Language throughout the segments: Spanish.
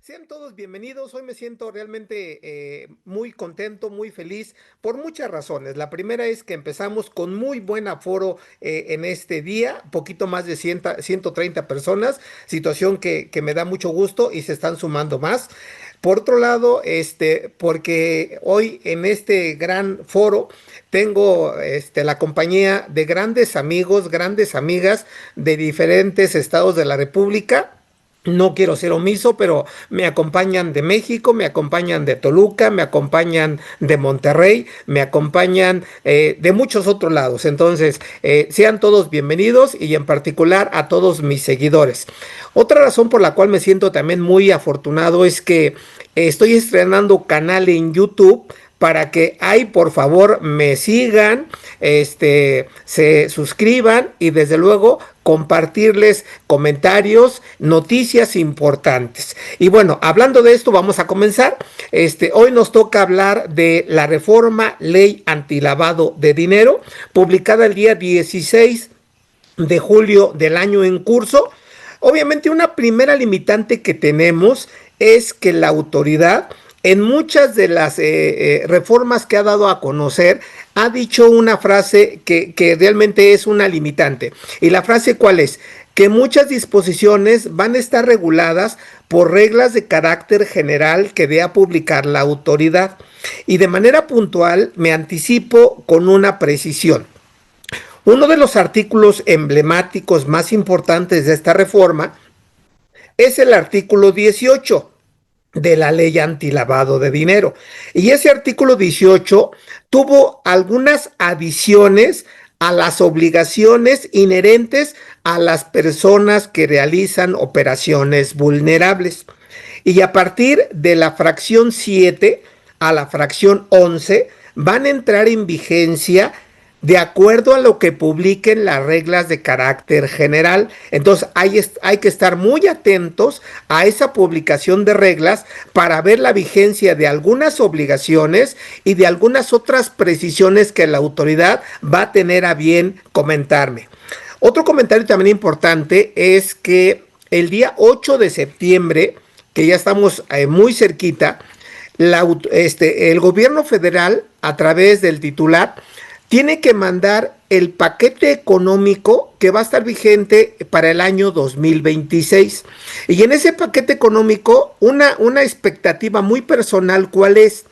Sean todos bienvenidos. Hoy me siento realmente muy contento, muy feliz por muchas razones. La primera es que empezamos con muy buen aforo en este día, poquito más de 130 personas, situación que me da mucho gusto y se están sumando más. Por otro lado, porque hoy en este gran foro tengo la compañía de grandes amigos, grandes amigas de diferentes estados de la República. No quiero ser omiso, pero me acompañan de México, me acompañan de Toluca, me acompañan de Monterrey, me acompañan de muchos otros lados. Entonces, sean todos bienvenidos y en particular a todos mis seguidores. Otra razón por la cual me siento también muy afortunado es que estoy estrenando canal en YouTube para que ahí por favor me sigan, se suscriban y desde luego compartirles comentarios, noticias importantes. Y bueno, hablando de esto, vamos a comenzar. Hoy nos toca hablar de la reforma ley antilavado de dinero, publicada el día 16 de julio del año en curso. Obviamente, una primera limitante que tenemos es que la autoridad en muchas de las reformas que ha dado a conocer, ha dicho una frase que realmente es una limitante. ¿Y la frase cuál es? Que muchas disposiciones van a estar reguladas por reglas de carácter general que dé a publicar la autoridad. Y de manera puntual me anticipo con una precisión. Uno de los artículos emblemáticos más importantes de esta reforma es el artículo 18 de la ley antilavado de dinero. Y ese artículo 18 tuvo algunas adiciones a las obligaciones inherentes a las personas que realizan operaciones vulnerables. Y a partir de la fracción 7 a la fracción 11 van a entrar en vigencia de acuerdo a lo que publiquen las reglas de carácter general. Entonces hay que estar muy atentos a esa publicación de reglas para ver la vigencia de algunas obligaciones y de algunas otras precisiones que la autoridad va a tener a bien comentarme. Otro comentario también importante es que el día 8 de septiembre, que ya estamos muy cerquita, el gobierno federal, a través del titular, tiene que mandar el paquete económico que va a estar vigente para el año 2026. Y en ese paquete económico, una expectativa muy personal, ¿cuál es?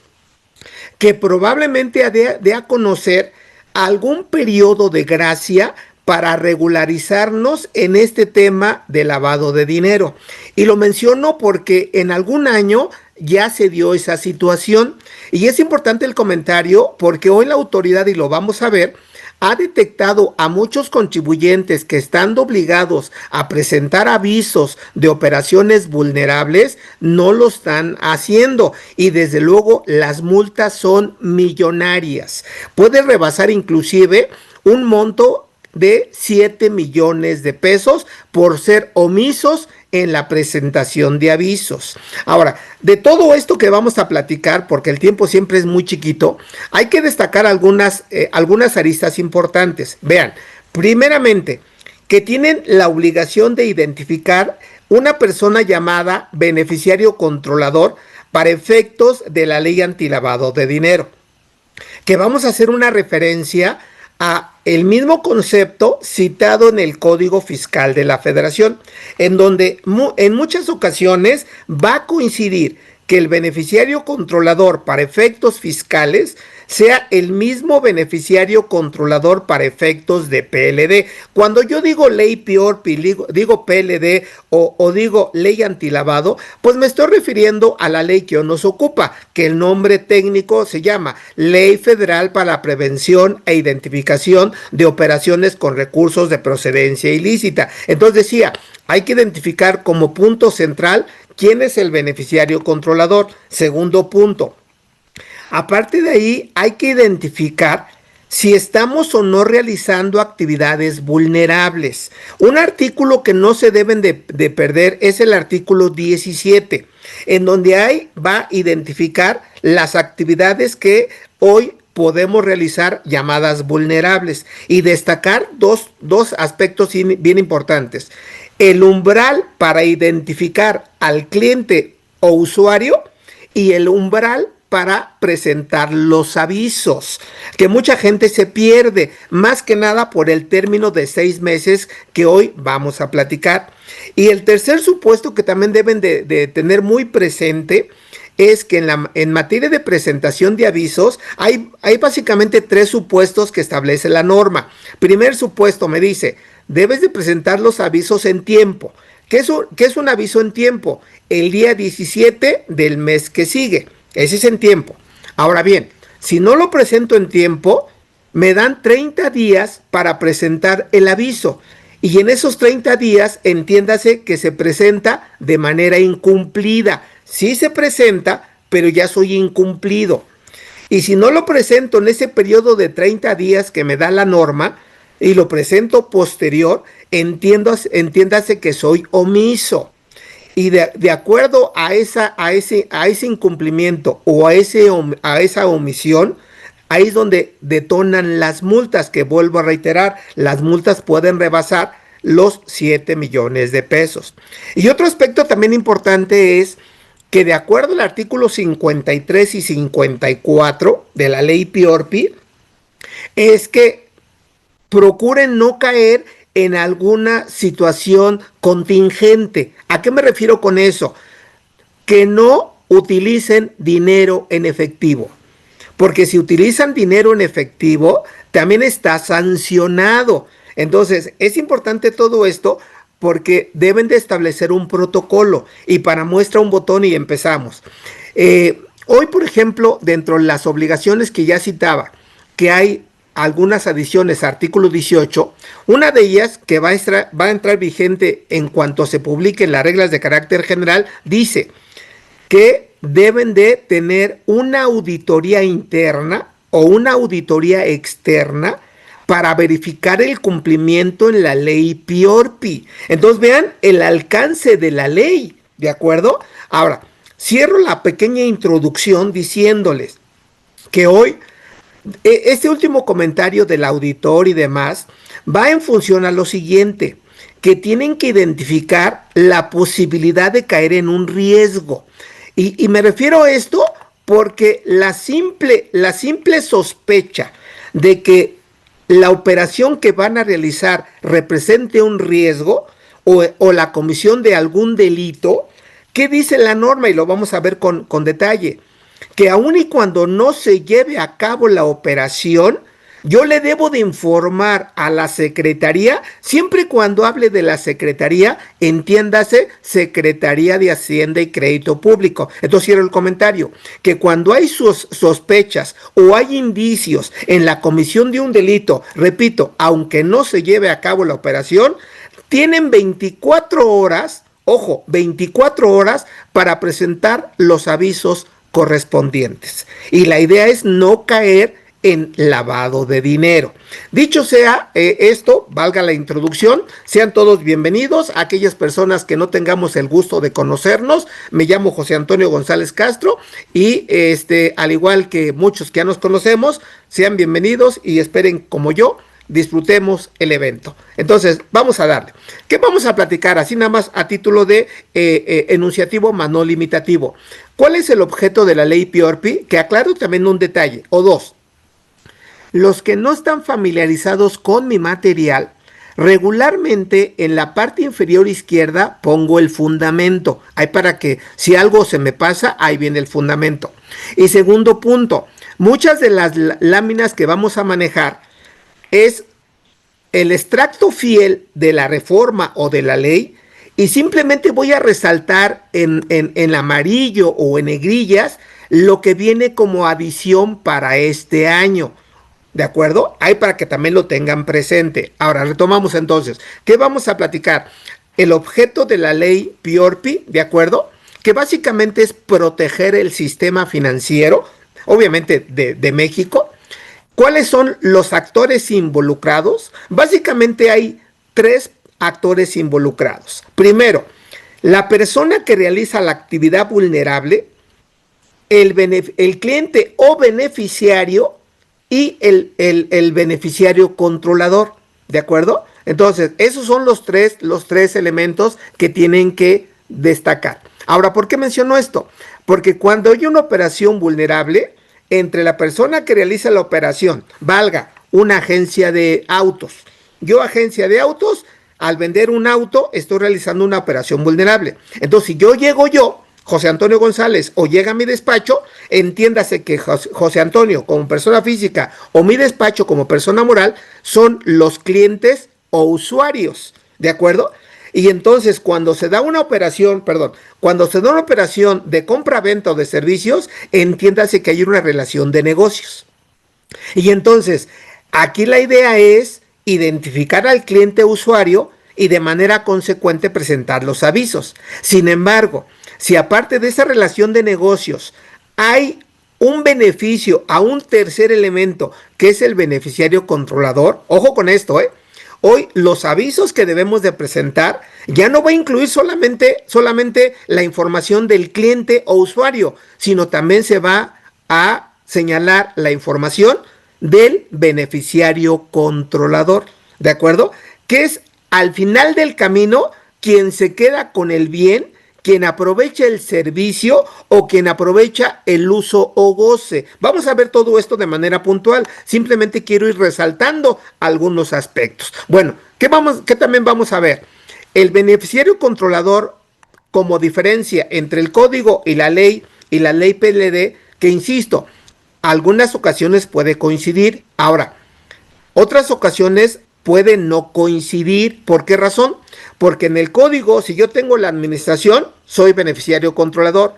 Que probablemente dé a conocer algún periodo de gracia para regularizarnos en este tema de lavado de dinero. Y lo menciono porque en algún año ya se dio esa situación. Y es importante el comentario porque hoy la autoridad, y lo vamos a ver, ha detectado a muchos contribuyentes que estando obligados a presentar avisos de operaciones vulnerables, no lo están haciendo. Y desde luego las multas son millonarias. Puede rebasar inclusive un monto de 7 millones de pesos por ser omisos en la presentación de avisos. Ahora, de todo esto que vamos a platicar, porque el tiempo siempre es muy chiquito, hay que destacar algunas aristas importantes. Vean, primeramente, que tienen la obligación de identificar una persona llamada beneficiario controlador para efectos de la ley antilavado de dinero, que vamos a hacer una referencia a el mismo concepto citado en el Código Fiscal de la Federación, en donde en muchas ocasiones va a coincidir que el beneficiario controlador para efectos fiscales sea el mismo beneficiario controlador para efectos de PLD. Cuando yo digo ley PIORPI, digo PLD o digo ley antilavado, pues me estoy refiriendo a la ley que hoy nos ocupa, que el nombre técnico se llama Ley Federal para la Prevención e Identificación de Operaciones con Recursos de Procedencia Ilícita. Entonces decía, hay que identificar como punto central quién es el beneficiario controlador. Segundo punto, aparte de ahí, hay que identificar si estamos o no realizando actividades vulnerables. Un artículo que no se deben de perder es el artículo 17, en donde va a identificar las actividades que hoy podemos realizar llamadas vulnerables y destacar dos aspectos bien importantes. El umbral para identificar al cliente o usuario y el umbral para presentar los avisos, que mucha gente se pierde, más que nada por el término de 6 meses que hoy vamos a platicar. Y el tercer supuesto que también deben de tener muy presente es que en materia de presentación de avisos hay básicamente 3 supuestos que establece la norma. Primer supuesto me dice, debes de presentar los avisos en tiempo. ¿Qué es un aviso en tiempo? El día 17 del mes que sigue. Ese es en tiempo. Ahora bien, si no lo presento en tiempo, me dan 30 días para presentar el aviso. Y en esos 30 días, entiéndase que se presenta de manera incumplida. Sí se presenta, pero ya soy incumplido. Y si no lo presento en ese periodo de 30 días que me da la norma y lo presento posterior, entiéndase que soy omiso. Y de acuerdo a ese incumplimiento o a esa omisión, ahí es donde detonan las multas, que vuelvo a reiterar, las multas pueden rebasar los 7 millones de pesos. Y otro aspecto también importante es que de acuerdo al artículo 53 y 54 de la ley PIORPI, es que procuren no caer en alguna situación contingente. ¿A qué me refiero con eso? Que no utilicen dinero en efectivo. Porque si utilizan dinero en efectivo, también está sancionado. Entonces, es importante todo esto porque deben de establecer un protocolo. Y para muestra un botón y empezamos. Hoy, por ejemplo, dentro de las obligaciones que ya citaba, que hay algunas adiciones a artículo 18, una de ellas que va a entrar vigente en cuanto se publiquen las reglas de carácter general, dice que deben de tener una auditoría interna o una auditoría externa para verificar el cumplimiento en la ley PIORPI. Entonces vean el alcance de la ley, ¿de acuerdo? Ahora, cierro la pequeña introducción diciéndoles que hoy este último comentario del auditor y demás va en función a lo siguiente, que tienen que identificar la posibilidad de caer en un riesgo. Y me refiero a esto porque la simple sospecha de que la operación que van a realizar represente un riesgo o la comisión de algún delito, ¿qué dice la norma? Y lo vamos a ver con detalle. Que aun y cuando no se lleve a cabo la operación, yo le debo de informar a la Secretaría, siempre y cuando hable de la Secretaría, entiéndase, Secretaría de Hacienda y Crédito Público. Entonces cierro el comentario, que cuando hay sospechas o hay indicios en la comisión de un delito, repito, aunque no se lleve a cabo la operación, tienen 24 horas, ojo, 24 horas para presentar los avisos correspondientes. Y la idea es no caer en lavado de dinero. Dicho sea esto, valga la introducción, sean todos bienvenidos. Aquellas personas que no tengamos el gusto de conocernos, me llamo José Antonio González Castro y al igual que muchos que ya nos conocemos, sean bienvenidos y esperen como yo, disfrutemos el evento. Entonces, vamos a darle. ¿Qué vamos a platicar? Así nada más a título de enunciativo más no limitativo. ¿Cuál es el objeto de la ley PIORPI? Que aclaro también un detalle, o dos. Los que no están familiarizados con mi material, regularmente en la parte inferior izquierda pongo el fundamento. Ahí para que si algo se me pasa, ahí viene el fundamento. Y segundo punto, muchas de las láminas que vamos a manejar es el extracto fiel de la reforma o de la ley y simplemente voy a resaltar en amarillo o en negrillas lo que viene como adición para este año. ¿De acuerdo? Ahí para que también lo tengan presente. Ahora retomamos entonces. ¿Qué vamos a platicar? El objeto de la ley PIORPI, ¿de acuerdo? Que básicamente es proteger el sistema financiero, obviamente de México. ¿Cuáles son los actores involucrados? Básicamente hay 3 actores involucrados. Primero, la persona que realiza la actividad vulnerable, el cliente o beneficiario y el beneficiario controlador, ¿de acuerdo? Entonces, esos son los tres elementos que tienen que destacar. Ahora, ¿por qué menciono esto? Porque cuando hay una operación vulnerable, entre la persona que realiza la operación, valga una agencia de autos, yo agencia de autos, al vender un auto estoy realizando una operación vulnerable. Entonces, si yo, José Antonio González, o llega a mi despacho, entiéndase que José Antonio como persona física o mi despacho como persona moral son los clientes o usuarios, ¿de acuerdo? Y entonces cuando se da una operación, cuando se da una operación de compra-venta o de servicios, entiéndase que hay una relación de negocios. Y entonces, aquí la idea es identificar al cliente usuario y de manera consecuente presentar los avisos. Sin embargo, si aparte de esa relación de negocios hay un beneficio a un tercer elemento que es el beneficiario controlador, ojo con esto, hoy los avisos que debemos de presentar ya no va a incluir solamente la información del cliente o usuario, sino también se va a señalar la información del beneficiario controlador, ¿de acuerdo? Que es al final del camino quien se queda con el bien, quien aprovecha el servicio o quien aprovecha el uso o goce. Vamos a ver todo esto de manera puntual. Simplemente quiero ir resaltando algunos aspectos. Bueno, ¿qué también vamos a ver? El beneficiario controlador como diferencia entre el código y la ley PLD, que insisto, algunas ocasiones puede coincidir. Ahora, otras ocasiones puede no coincidir. ¿Por qué razón? Porque en el código, si yo tengo la administración, soy beneficiario controlador.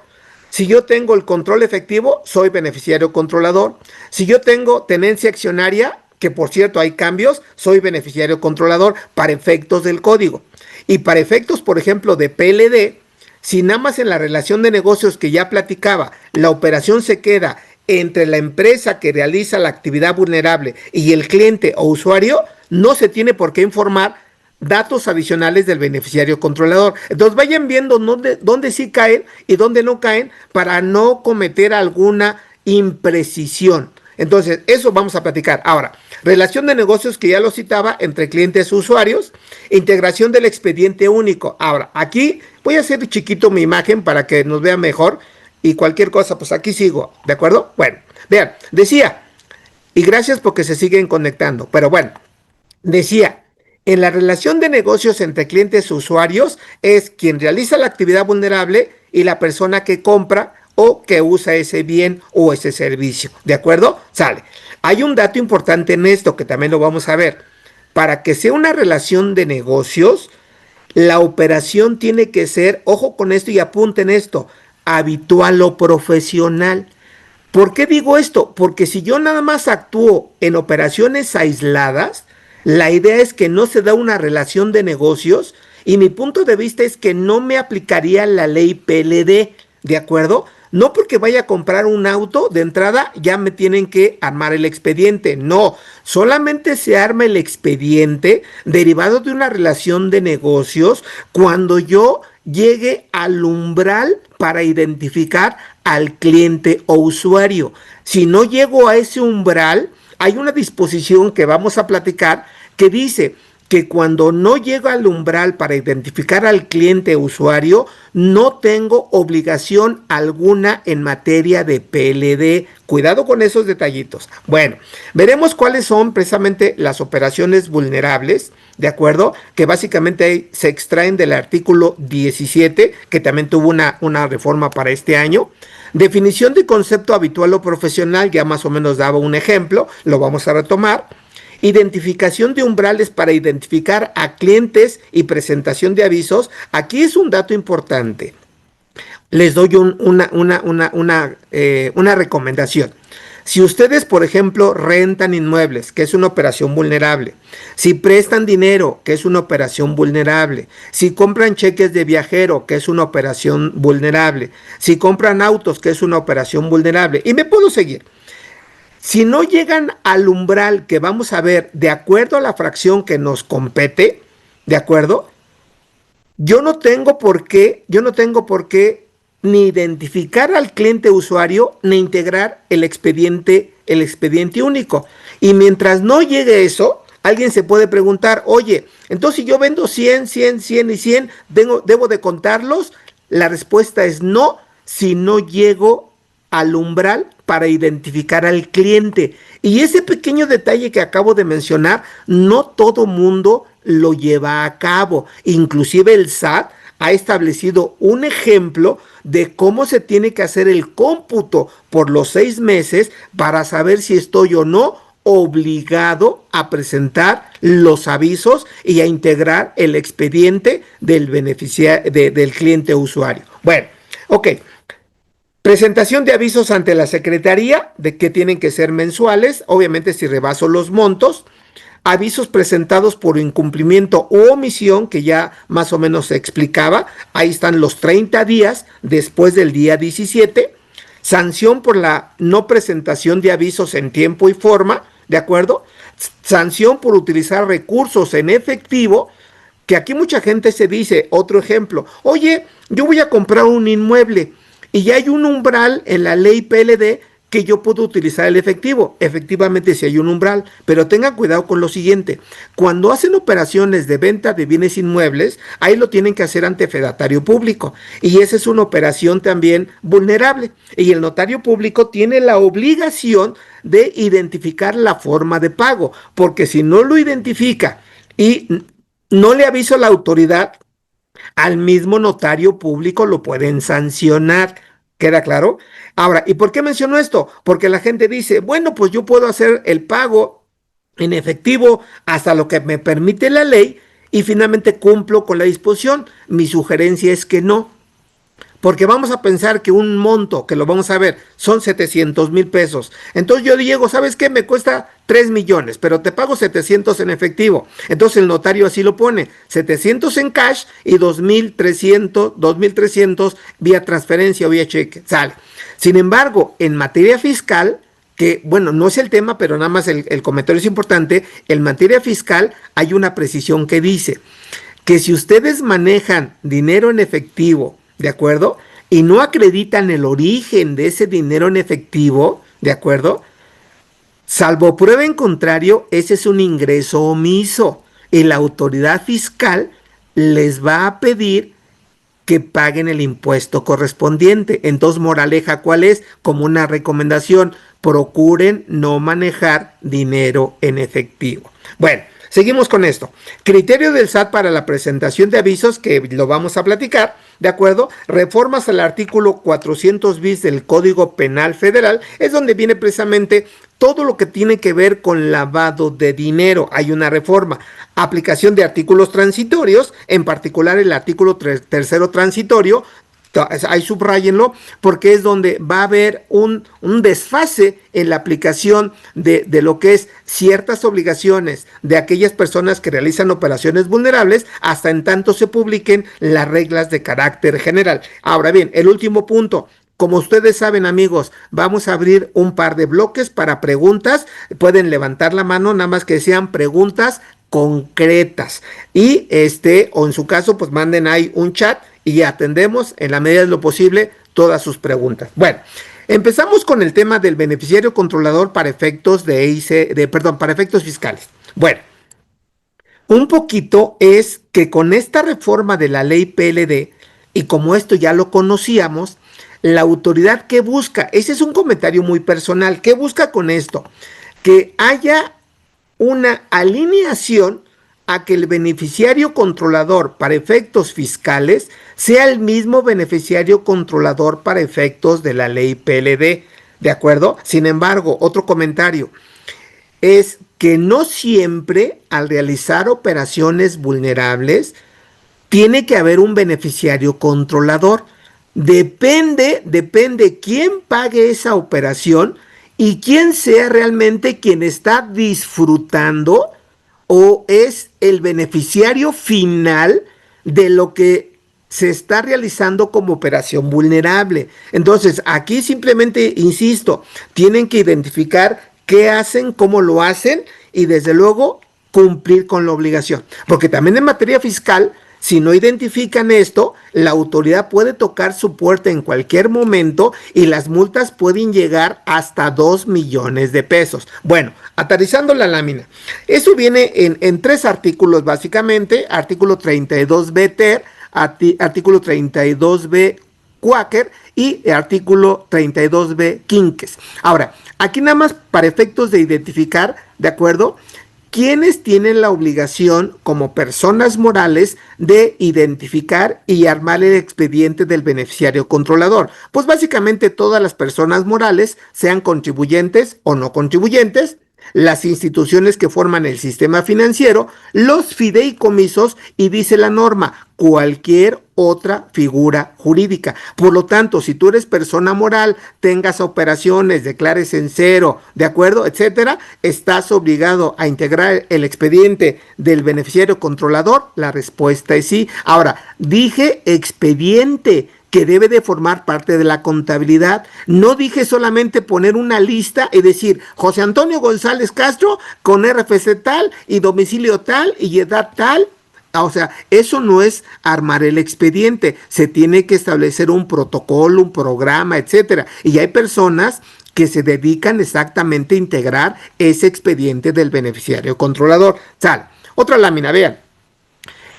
Si yo tengo el control efectivo, soy beneficiario controlador. Si yo tengo tenencia accionaria, que por cierto hay cambios, soy beneficiario controlador para efectos del código. Y para efectos, por ejemplo, de PLD, si nada más en la relación de negocios que ya platicaba, la operación se queda entre la empresa que realiza la actividad vulnerable y el cliente o usuario, no se tiene por qué informar datos adicionales del beneficiario controlador. Entonces vayan viendo dónde sí caen y dónde no caen para no cometer alguna imprecisión. Entonces, eso vamos a platicar. Ahora, relación de negocios que ya lo citaba entre clientes y usuarios, integración del expediente único. Ahora, aquí voy a hacer chiquito mi imagen para que nos vean mejor y cualquier cosa, pues aquí sigo, ¿de acuerdo? Bueno, vean, decía, y gracias porque se siguen conectando, pero bueno, decía, en la relación de negocios entre clientes y usuarios es quien realiza la actividad vulnerable y la persona que compra o que usa ese bien o ese servicio. ¿De acuerdo? Sale. Hay un dato importante en esto que también lo vamos a ver. Para que sea una relación de negocios, la operación tiene que ser, ojo con esto y apunten esto, habitual o profesional. ¿Por qué digo esto? Porque si yo nada más actúo en operaciones aisladas, la idea es que no se da una relación de negocios y mi punto de vista es que no me aplicaría la ley PLD, ¿de acuerdo? No porque vaya a comprar un auto, de entrada ya me tienen que armar el expediente. No, solamente se arma el expediente derivado de una relación de negocios cuando yo llegue al umbral para identificar al cliente o usuario. Si no llego a ese umbral, hay una disposición que vamos a platicar que dice que cuando no llego al umbral para identificar al cliente usuario, no tengo obligación alguna en materia de PLD. Cuidado con esos detallitos. Bueno, veremos cuáles son precisamente las operaciones vulnerables, ¿de acuerdo? Que básicamente se extraen del artículo 17, que también tuvo una reforma para este año. Definición de concepto habitual o profesional, ya más o menos daba un ejemplo, lo vamos a retomar. Identificación de umbrales para identificar a clientes y presentación de avisos. Aquí es un dato importante. Les doy una recomendación. Si ustedes, por ejemplo, rentan inmuebles, que es una operación vulnerable, si prestan dinero, que es una operación vulnerable, si compran cheques de viajero, que es una operación vulnerable, si compran autos, que es una operación vulnerable, y me puedo seguir. Si no llegan al umbral que vamos a ver de acuerdo a la fracción que nos compete, ¿de acuerdo? Yo no tengo por qué ni identificar al cliente usuario ni integrar el expediente único. Y mientras no llegue eso, alguien se puede preguntar, oye, entonces si yo vendo 100 y 100, debo de contarlos. La respuesta es no si no llego al umbral para identificar al cliente. Y ese pequeño detalle que acabo de mencionar, no todo mundo lo lleva a cabo. Inclusive el SAT ha establecido un ejemplo de cómo se tiene que hacer el cómputo por los 6 meses para saber si estoy o no obligado a presentar los avisos y a integrar el expediente del del cliente usuario. Bueno, ok. Presentación de avisos ante la Secretaría, de que tienen que ser mensuales, obviamente si rebaso los montos. Avisos presentados por incumplimiento u omisión, que ya más o menos se explicaba. Ahí están los 30 días después del día 17. Sanción por la no presentación de avisos en tiempo y forma, ¿de acuerdo? Sanción por utilizar recursos en efectivo, que aquí mucha gente se dice, otro ejemplo, oye, yo voy a comprar un inmueble y ya hay un umbral en la ley PLD que yo puedo utilizar el efectivo. Efectivamente, sí hay un umbral, pero tengan cuidado con lo siguiente. Cuando hacen operaciones de venta de bienes inmuebles, ahí lo tienen que hacer ante fedatario público. Y esa es una operación también vulnerable. Y el notario público tiene la obligación de identificar la forma de pago, porque si no lo identifica y no le avisa a la autoridad, al mismo notario público lo pueden sancionar. ¿Queda claro? Ahora, ¿y por qué menciono esto? Porque la gente dice, bueno, pues yo puedo hacer el pago en efectivo hasta lo que me permite la ley y finalmente cumplo con la disposición. Mi sugerencia es que no. Porque vamos a pensar que un monto, que lo vamos a ver, son 700,000 pesos. Entonces yo digo, ¿sabes qué? Me cuesta 3 millones, pero te pago 700 en efectivo. Entonces el notario así lo pone, 700 en cash y 2,300 vía transferencia o vía cheque. Sale. Sin embargo, en materia fiscal, que bueno, no es el tema, pero nada más el comentario es importante, en materia fiscal hay una precisión que dice que si ustedes manejan dinero en efectivo, ¿de acuerdo? Y no acreditan el origen de ese dinero en efectivo, ¿de acuerdo? Salvo prueba en contrario, ese es un ingreso omiso y la autoridad fiscal les va a pedir que paguen el impuesto correspondiente. Entonces, moraleja, ¿cuál es? Como una recomendación, procuren no manejar dinero en efectivo. Bueno, seguimos con esto. Criterio del SAT para la presentación de avisos, que lo vamos a platicar, ¿de acuerdo? Reformas al artículo 400 bis del Código Penal Federal, es donde viene precisamente todo lo que tiene que ver con lavado de dinero. Hay una reforma. Aplicación de artículos transitorios, en particular el artículo tercero transitorio, ahí subrayenlo, porque es donde va a haber un desfase en la aplicación de lo que es ciertas obligaciones de aquellas personas que realizan operaciones vulnerables hasta en tanto se publiquen las reglas de carácter general. Ahora bien, el último punto. Como ustedes saben, amigos, vamos a abrir un par de bloques para preguntas. Pueden levantar la mano, nada más que sean preguntas concretas. Y o en su caso, pues manden ahí un chat y atendemos en la medida de lo posible todas sus preguntas. Bueno, empezamos con el tema del beneficiario controlador para efectos para efectos fiscales. Bueno, un poquito es que con esta reforma de la ley PLD, y como esto ya lo conocíamos, la autoridad que busca, ese es un comentario muy personal, ¿qué busca con esto? Que haya una alineación a que el beneficiario controlador para efectos fiscales sea el mismo beneficiario controlador para efectos de la ley PLD, ¿de acuerdo? Sin embargo, otro comentario es que no siempre al realizar operaciones vulnerables tiene que haber un beneficiario controlador. Depende quién pague esa operación y quién sea realmente quien está disfrutando o es el beneficiario final de lo que se está realizando como operación vulnerable. Entonces, aquí simplemente, insisto, tienen que identificar qué hacen, cómo lo hacen y desde luego cumplir con la obligación. Porque también en materia fiscal, si no identifican esto, la autoridad puede tocar su puerta en cualquier momento y las multas pueden llegar hasta 2 millones de pesos. Bueno, aterrizando la lámina. Eso viene en 3 artículos básicamente. Artículo 32 BTER, artículo 32B Quaker y el artículo 32B Quinques. Ahora, aquí nada más para efectos de identificar, ¿de acuerdo? ¿Quiénes tienen la obligación como personas morales de identificar y armar el expediente del beneficiario controlador? Pues básicamente todas las personas morales, sean contribuyentes o no contribuyentes, las instituciones que forman el sistema financiero, los fideicomisos y dice la norma, cualquier otra figura jurídica. Por lo tanto, si tú eres persona moral, tengas operaciones, declares en cero, ¿de acuerdo? Etcétera, estás obligado a integrar el expediente del beneficiario controlador. La respuesta es sí. Ahora, dije expediente, que debe de formar parte de la contabilidad. No dije solamente poner una lista y decir José Antonio González Castro con RFC tal y domicilio tal y edad tal. O sea, eso no es armar el expediente. Se tiene que establecer un protocolo, un programa, etcétera. Y hay personas que se dedican exactamente a integrar ese expediente del beneficiario controlador. Sal. Otra lámina, vean.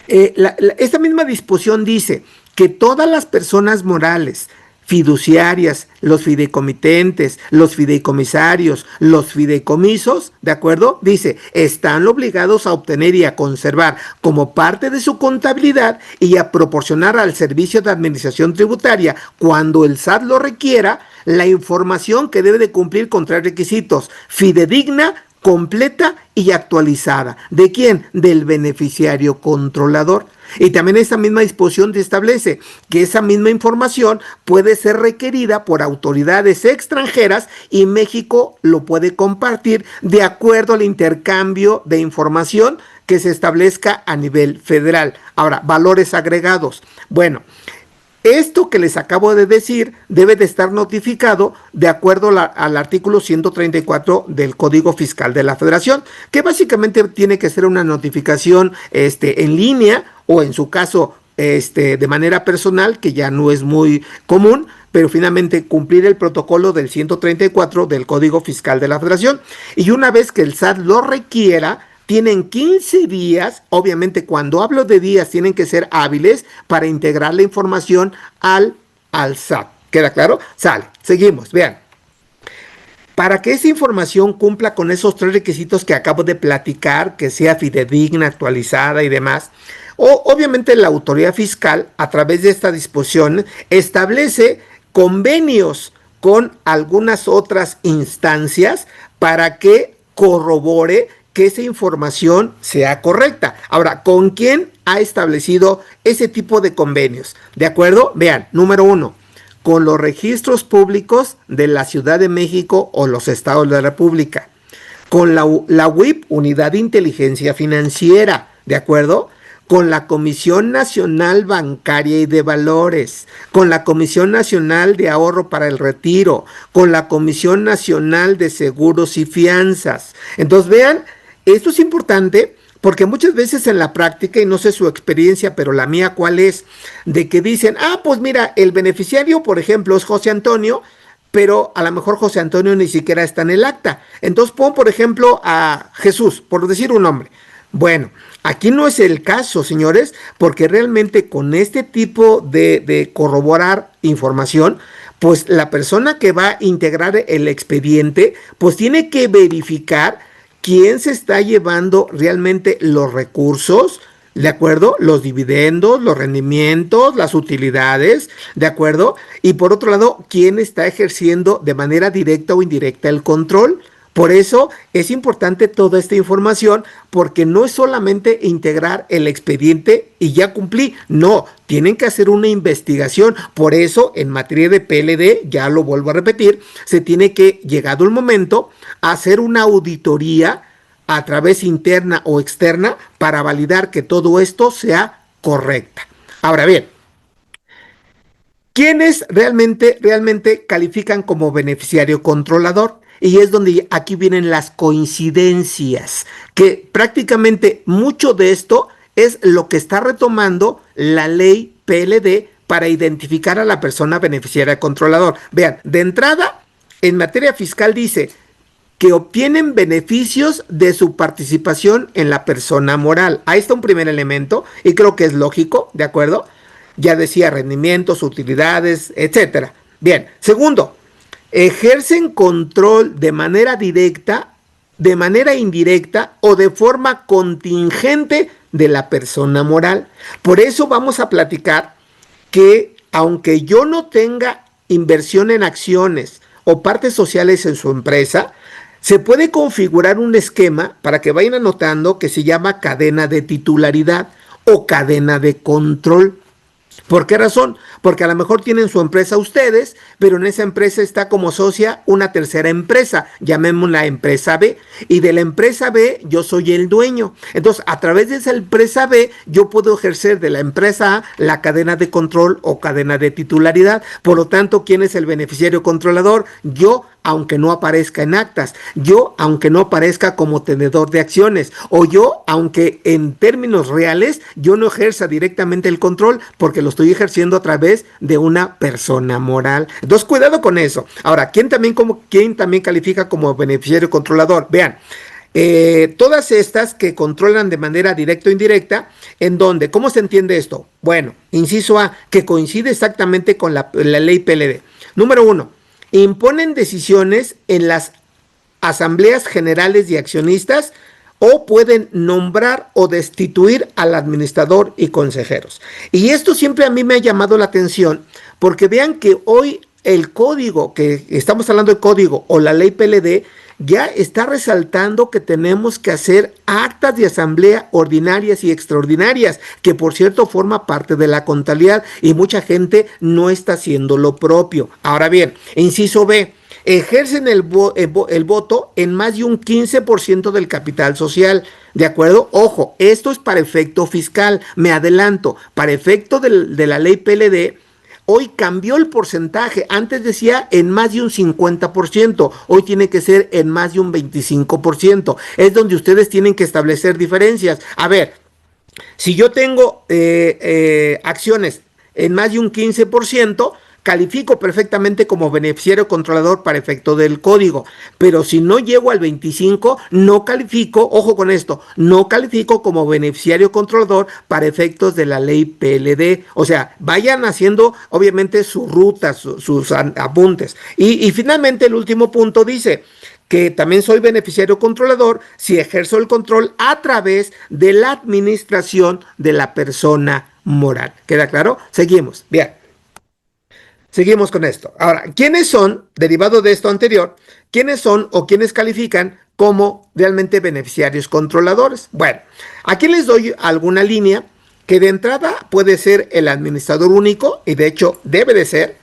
Esta misma disposición dice que todas las personas morales, fiduciarias, los fideicomitentes, los fideicomisarios, los fideicomisos, ¿de acuerdo? Dice, están obligados a obtener y a conservar como parte de su contabilidad y a proporcionar al Servicio de Administración Tributaria, cuando el SAT lo requiera, la información que debe de cumplir con 3 requisitos: fidedigna, completa y actualizada. ¿De quién? Del beneficiario controlador. Y también esa misma disposición te establece que esa misma información puede ser requerida por autoridades extranjeras y México lo puede compartir de acuerdo al intercambio de información que se establezca a nivel federal. Ahora, valores agregados. Bueno, esto que les acabo de decir debe de estar notificado de acuerdo al artículo 134 del Código Fiscal de la Federación, que básicamente tiene que ser una notificación en línea o en su caso de manera personal, que ya no es muy común, pero finalmente cumplir el protocolo del 134 del Código Fiscal de la Federación. Y una vez que el SAT lo requiera, tienen 15 días, obviamente cuando hablo de días tienen que ser hábiles para integrar la información al SAT. ¿Queda claro? Sale. Seguimos, vean. Para que esa información cumpla con esos 3 requisitos que acabo de platicar, que sea fidedigna, actualizada y demás, obviamente la autoridad fiscal, a través de esta disposición, establece convenios con algunas otras instancias para que corrobore que esa información sea correcta. Ahora, ¿con quién ha establecido ese tipo de convenios? ¿De acuerdo? Vean, número 1, con los registros públicos de la Ciudad de México o los estados de la República, con la UIF, Unidad de Inteligencia Financiera, ¿de acuerdo? Con la Comisión Nacional Bancaria y de Valores, con la Comisión Nacional de Ahorro para el Retiro, con la Comisión Nacional de Seguros y Fianzas. Entonces, vean, esto es importante porque muchas veces en la práctica, y no sé su experiencia, pero la mía cuál es, de que dicen, pues mira, el beneficiario, por ejemplo, es José Antonio, pero a lo mejor José Antonio ni siquiera está en el acta. Entonces pon, por ejemplo, a Jesús, por decir un nombre. Bueno, aquí no es el caso, señores, porque realmente con este tipo de corroborar información, pues la persona que va a integrar el expediente, pues tiene que verificar quién se está llevando realmente los recursos, ¿de acuerdo? Los dividendos, los rendimientos, las utilidades, ¿de acuerdo? Y por otro lado, quién está ejerciendo de manera directa o indirecta el control. Por eso es importante toda esta información, porque no es solamente integrar el expediente y ya cumplí. No, tienen que hacer una investigación. Por eso, en materia de PLD, ya lo vuelvo a repetir, se tiene que, llegado el momento, hacer una auditoría a través interna o externa para validar que todo esto sea correcta. Ahora bien, ¿quiénes realmente califican como beneficiario controlador? Y es donde aquí vienen las coincidencias, que prácticamente mucho de esto es lo que está retomando la ley PLD para identificar a la persona beneficiaria controlador. Vean, de entrada, en materia fiscal dice que obtienen beneficios de su participación en la persona moral. Ahí está un primer elemento y creo que es lógico, ¿de acuerdo? ya decía rendimientos, utilidades, etcétera. Bien, segundo, ejercen control de manera directa, de manera indirecta o de forma contingente de la persona moral. Por eso vamos a platicar que aunque yo no tenga inversión en acciones o partes sociales en su empresa, se puede configurar un esquema para que vayan anotando que se llama cadena de titularidad o cadena de control. ¿Por qué razón? Porque a lo mejor tienen su empresa ustedes, pero en esa empresa está como socia una tercera empresa, llamémosla empresa B, y de la empresa B yo soy el dueño. Entonces, a través de esa empresa B, yo puedo ejercer de la empresa A la cadena de control o cadena de titularidad. Por lo tanto, ¿quién es el beneficiario controlador? Yo, aunque no aparezca en actas, yo, aunque no aparezca como tenedor de acciones, o yo, aunque en términos reales, yo no ejerza directamente el control, porque lo estoy ejerciendo a través de una persona moral. Entonces, cuidado con eso. Ahora, ¿quién también califica como beneficiario controlador? Vean, todas estas que controlan de manera directa o indirecta, ¿en dónde? ¿Cómo se entiende esto? Bueno, inciso A, que coincide exactamente con la ley PLD. Número 1, imponen decisiones en las asambleas generales de accionistas o pueden nombrar o destituir al administrador y consejeros. Y esto siempre a mí me ha llamado la atención, porque vean que hoy el código, que estamos hablando de código o la ley PLD, ya está resaltando que tenemos que hacer actas de asamblea ordinarias y extraordinarias, que por cierto forma parte de la contabilidad y mucha gente no está haciendo lo propio. Ahora bien, inciso B, ejercen el voto en más de un 15% del capital social, ¿de acuerdo? Ojo, esto es para efecto fiscal, me adelanto, para efecto de la ley PLD, hoy cambió el porcentaje, antes decía en más de un 50%, hoy tiene que ser en más de un 25%, es donde ustedes tienen que establecer diferencias. A ver, si yo tengo acciones en más de un 15%, califico perfectamente como beneficiario controlador para efecto del código, pero si no llego al 25, no califico, ojo con esto, no califico como beneficiario controlador para efectos de la ley PLD. O sea, vayan haciendo obviamente su ruta, sus apuntes. Y finalmente el último punto dice que también soy beneficiario controlador si ejerzo el control a través de la administración de la persona moral. ¿Queda claro? Seguimos. Bien. Seguimos con esto. Ahora, ¿quiénes son, derivado de esto anterior, quiénes son o quiénes califican como realmente beneficiarios controladores? Bueno, aquí les doy alguna línea que de entrada puede ser el administrador único, y de hecho debe de ser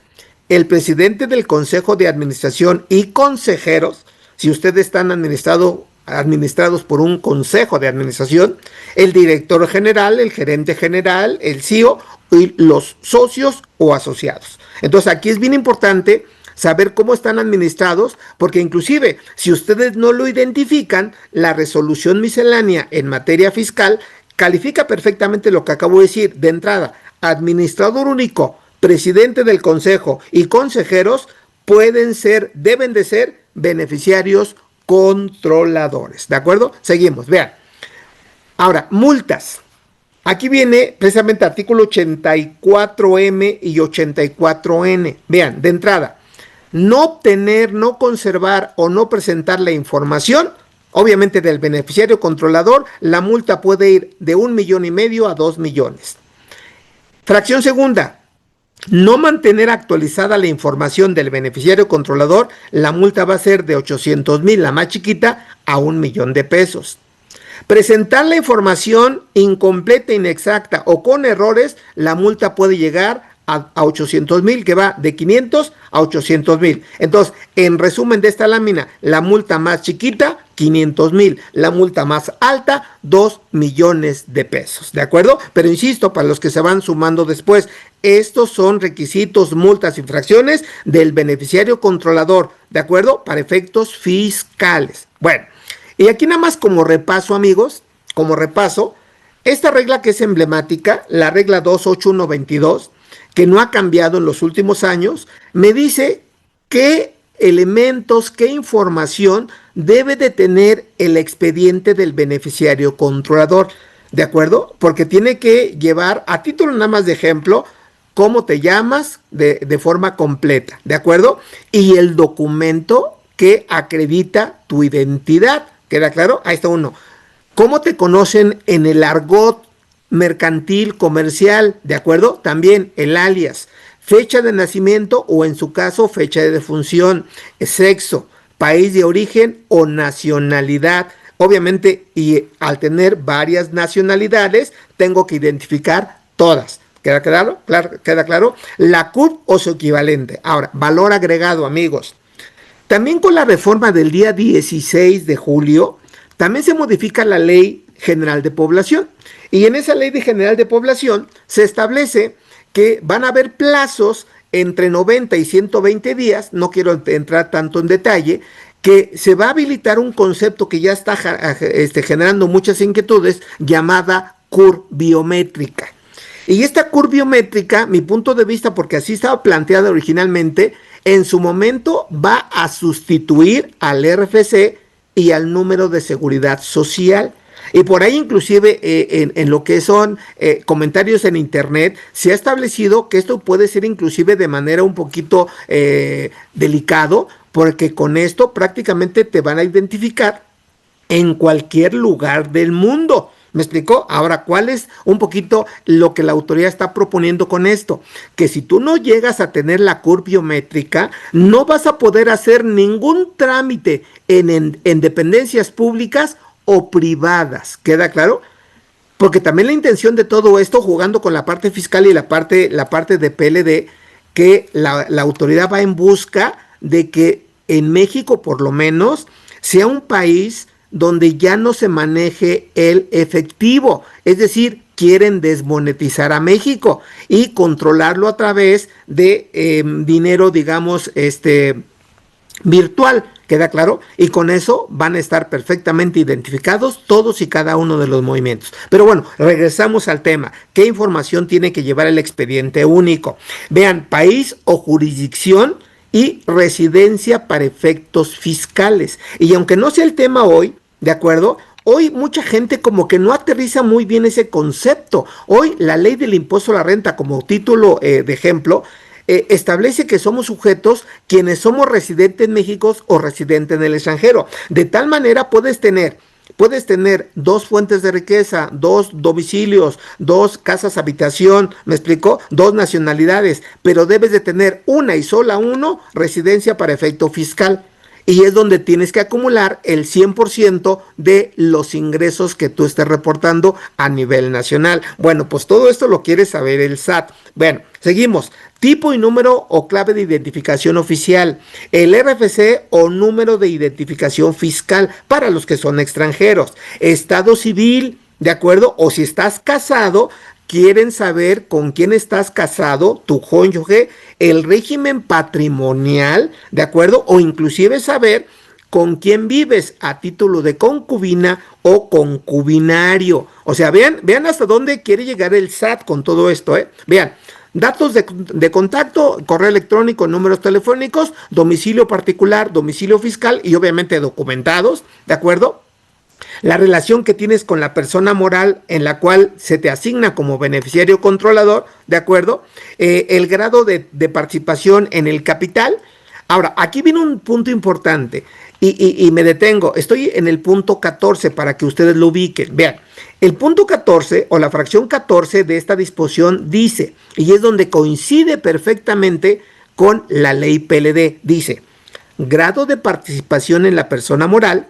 el presidente del consejo de administración y consejeros, si ustedes están administrados por un consejo de administración, el director general, el gerente general, el CEO y los socios o asociados. Entonces aquí es bien importante saber cómo están administrados, porque inclusive si ustedes no lo identifican, la resolución miscelánea en materia fiscal califica perfectamente lo que acabo de decir. De entrada, administrador único, presidente del consejo y consejeros deben de ser beneficiarios controladores. ¿De acuerdo? Seguimos, vean. Ahora, multas. Aquí viene precisamente artículo 84M y 84N. Vean, de entrada, no obtener, no conservar o no presentar la información, obviamente del beneficiario controlador, la multa puede ir de 1,5 millones a 2 millones. Fracción segunda, no mantener actualizada la información del beneficiario controlador, la multa va a ser de 800,000, la más chiquita, a 1 millón de pesos. Presentar la información incompleta, inexacta o con errores, la multa puede llegar a 800,000, que va de 500 a 800,000. Entonces, en resumen de esta lámina, la multa más chiquita, 500,000. La multa más alta, 2 millones de pesos. ¿De acuerdo? Pero insisto, para los que se van sumando después, estos son requisitos, multas, infracciones del beneficiario controlador. ¿De acuerdo? Para efectos fiscales. Bueno, y aquí nada más como repaso, amigos, como repaso, esta regla que es emblemática, la regla 28122, que no ha cambiado en los últimos años, me dice qué elementos, qué información debe de tener el expediente del beneficiario controlador, ¿de acuerdo? Porque tiene que llevar, a título nada más de ejemplo, cómo te llamas de forma completa, ¿de acuerdo? Y el documento que acredita tu identidad, ¿queda claro? Ahí está uno. ¿Cómo te conocen en el argot mercantil, comercial? ¿De acuerdo? También el alias, fecha de nacimiento o en su caso fecha de defunción, sexo, país de origen o nacionalidad. Obviamente, y al tener varias nacionalidades, tengo que identificar todas. ¿Queda claro? ¿Queda claro? La CURP o su equivalente. Ahora, valor agregado, amigos. También con la reforma del día 16 de julio, también se modifica la Ley General de Población. Y en esa Ley General de Población se establece que van a haber plazos entre 90 y 120 días, no quiero entrar tanto en detalle, que se va a habilitar un concepto que ya está generando muchas inquietudes, llamada CURP biométrica. Y esta curva biométrica, mi punto de vista, porque así estaba planteada originalmente, en su momento va a sustituir al RFC y al número de seguridad social. Y por ahí inclusive en lo que son comentarios en internet, se ha establecido que esto puede ser inclusive de manera un poquito delicado, porque con esto prácticamente te van a identificar en cualquier lugar del mundo. ¿Me explicó? Ahora, ¿cuál es un poquito lo que la autoridad está proponiendo con esto? Que si tú no llegas a tener la CURP biométrica, no vas a poder hacer ningún trámite en dependencias públicas o privadas. ¿Queda claro? Porque también la intención de todo esto, jugando con la parte fiscal y la parte de PLD, que la autoridad va en busca de que en México, por lo menos, sea un país donde ya no se maneje el efectivo, es decir, quieren desmonetizar a México y controlarlo a través de dinero, digamos, virtual, ¿queda claro? Y con eso van a estar perfectamente identificados todos y cada uno de los movimientos. Pero bueno, regresamos al tema. ¿Qué información tiene que llevar el expediente único? Vean, país o jurisdicción y residencia para efectos fiscales. Y aunque no sea el tema hoy, ¿de acuerdo? Hoy mucha gente como que no aterriza muy bien ese concepto. Hoy la ley del impuesto a la renta, como título de ejemplo, establece que somos sujetos quienes somos residentes en México o residentes en el extranjero. De tal manera puedes tener dos fuentes de riqueza, dos domicilios, dos casas habitación, ¿me explico? Dos nacionalidades, pero debes de tener una y sola residencia para efecto fiscal. Y es donde tienes que acumular el 100% de los ingresos que tú estés reportando a nivel nacional. Bueno, pues todo esto lo quiere saber el SAT. Bueno, seguimos. Tipo y número o clave de identificación oficial. El RFC o número de identificación fiscal para los que son extranjeros. Estado civil, ¿de acuerdo? O si estás casado, quieren saber con quién estás casado, tu cónyuge, el régimen patrimonial, ¿de acuerdo? O inclusive saber con quién vives a título de concubina o concubinario. O sea, vean hasta dónde quiere llegar el SAT con todo esto, ¿eh? Vean. Datos de contacto, correo electrónico, números telefónicos, domicilio particular, domicilio fiscal y obviamente documentados, ¿de acuerdo? La relación que tienes con la persona moral en la cual se te asigna como beneficiario controlador, ¿de acuerdo? El grado de participación en el capital. Ahora, aquí viene un punto importante y me detengo. Estoy en el punto 14 para que ustedes lo ubiquen. Vean, el punto 14 o la fracción 14 de esta disposición dice, y es donde coincide perfectamente con la ley PLD, dice, grado de participación en la persona moral,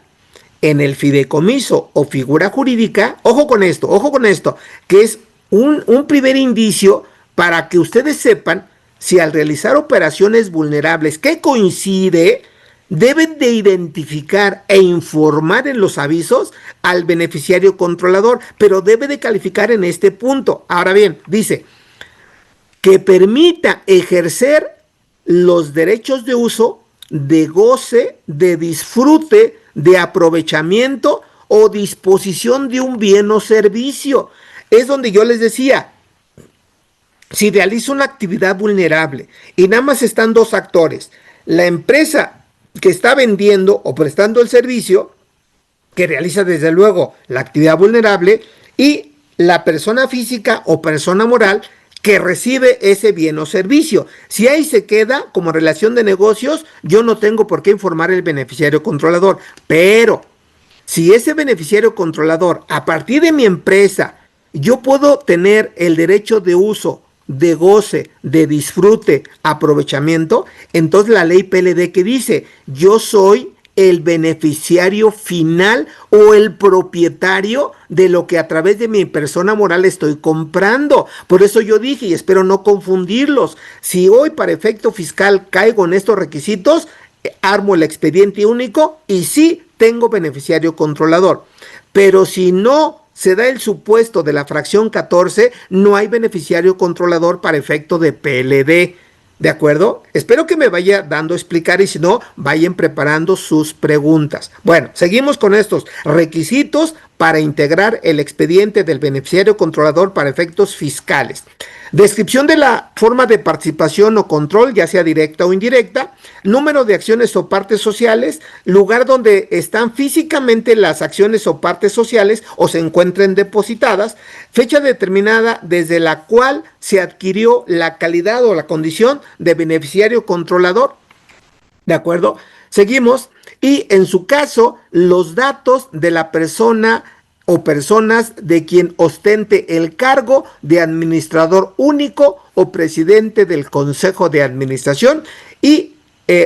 en el fideicomiso o figura jurídica, ojo con esto, que es un primer indicio para que ustedes sepan si al realizar operaciones vulnerables que coincide, deben de identificar e informar en los avisos al beneficiario controlador, pero debe de calificar en este punto. Ahora bien, dice que permita ejercer los derechos de uso, de goce, de disfrute, de aprovechamiento o disposición de un bien o servicio. Es donde yo les decía, si realizo una actividad vulnerable y nada más están dos actores, la empresa que está vendiendo o prestando el servicio, que realiza desde luego la actividad vulnerable, y la persona física o persona moral que recibe ese bien o servicio. Si ahí se queda como relación de negocios, yo no tengo por qué informar al beneficiario controlador. Pero si ese beneficiario controlador, a partir de mi empresa, yo puedo tener el derecho de uso, de goce, de disfrute, aprovechamiento, entonces la ley PLD que dice, yo soy el beneficiario final o el propietario de lo que a través de mi persona moral estoy comprando. Por eso yo dije, y espero no confundirlos, si hoy para efecto fiscal caigo en estos requisitos, armo el expediente único y sí tengo beneficiario controlador. Pero si no se da el supuesto de la fracción 14, no hay beneficiario controlador para efecto de PLD. ¿De acuerdo? Espero que me vaya dando a explicar y si no, vayan preparando sus preguntas. Bueno, seguimos con estos requisitos para integrar el expediente del beneficiario controlador para efectos fiscales. Descripción de la forma de participación o control, ya sea directa o indirecta, número de acciones o partes sociales, lugar donde están físicamente las acciones o partes sociales o se encuentren depositadas, fecha determinada desde la cual se adquirió la calidad o la condición de beneficiario controlador. ¿De acuerdo? Seguimos. Y en su caso, los datos de la persona o personas de quien ostente el cargo de administrador único o presidente del consejo de administración y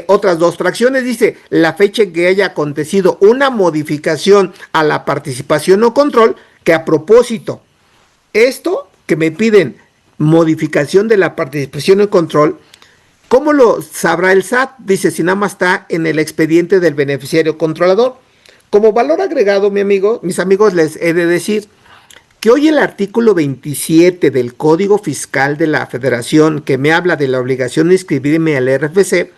otras dos fracciones, dice la fecha en que haya acontecido una modificación a la participación o control, que a propósito, esto que me piden modificación de la participación o control, ¿cómo lo sabrá el SAT? Dice, si nada más está en el expediente del beneficiario controlador. Como valor agregado, mis amigos, les he de decir que hoy el artículo 27 del Código Fiscal de la Federación, que me habla de la obligación de inscribirme al RFC,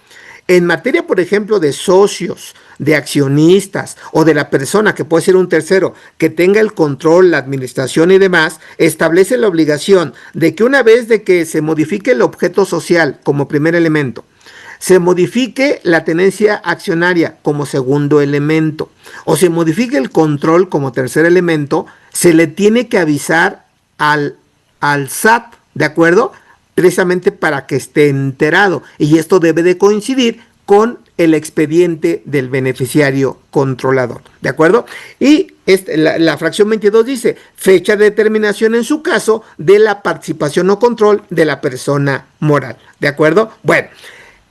en materia, por ejemplo, de socios, de accionistas o de la persona que puede ser un tercero que tenga el control, la administración y demás, establece la obligación de que una vez de que se modifique el objeto social como primer elemento, se modifique la tenencia accionaria como segundo elemento o se modifique el control como tercer elemento, se le tiene que avisar al SAT, ¿de acuerdo? Precisamente para que esté enterado. Y esto debe de coincidir con el expediente del beneficiario controlador, ¿de acuerdo? Y la fracción 22 dice, fecha de determinación en su caso de la participación o control de la persona moral, ¿de acuerdo? Bueno,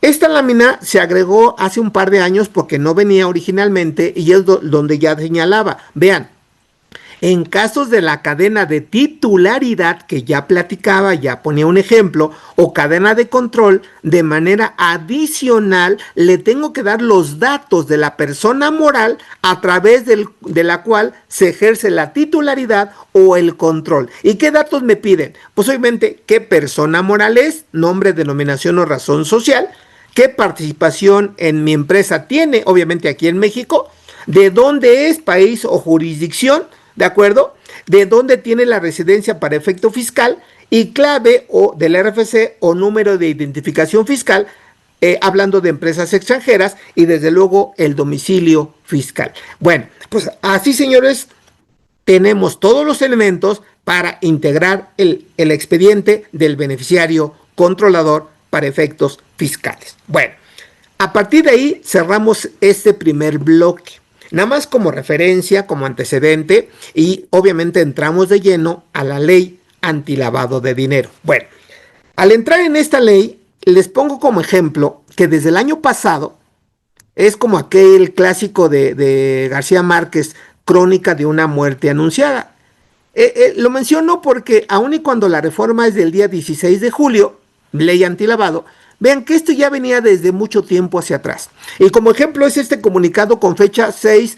esta lámina se agregó hace un par de años porque no venía originalmente y es donde ya señalaba. Vean, en casos de la cadena de titularidad que ya platicaba, ya ponía un ejemplo, o cadena de control, de manera adicional le tengo que dar los datos de la persona moral a través de la cual se ejerce la titularidad o el control. ¿Y qué datos me piden? Pues obviamente qué persona moral es, nombre, denominación o razón social, qué participación en mi empresa tiene, obviamente aquí en México, de dónde es, país o jurisdicción, ¿de acuerdo? De dónde tiene la residencia para efecto fiscal y clave o del RFC o número de identificación fiscal, hablando de empresas extranjeras y desde luego el domicilio fiscal. Bueno, pues así, señores, tenemos todos los elementos para integrar el expediente del beneficiario controlador para efectos fiscales. Bueno, a partir de ahí cerramos este primer bloque. Nada más como referencia, como antecedente, y obviamente entramos de lleno a la ley antilavado de dinero. Bueno, al entrar en esta ley, les pongo como ejemplo que desde el año pasado, es como aquel clásico de García Márquez, Crónica de una muerte anunciada. Lo menciono porque aun y cuando la reforma es del día 16 de julio, ley antilavado, vean que esto ya venía desde mucho tiempo hacia atrás. Y como ejemplo es este comunicado con fecha 6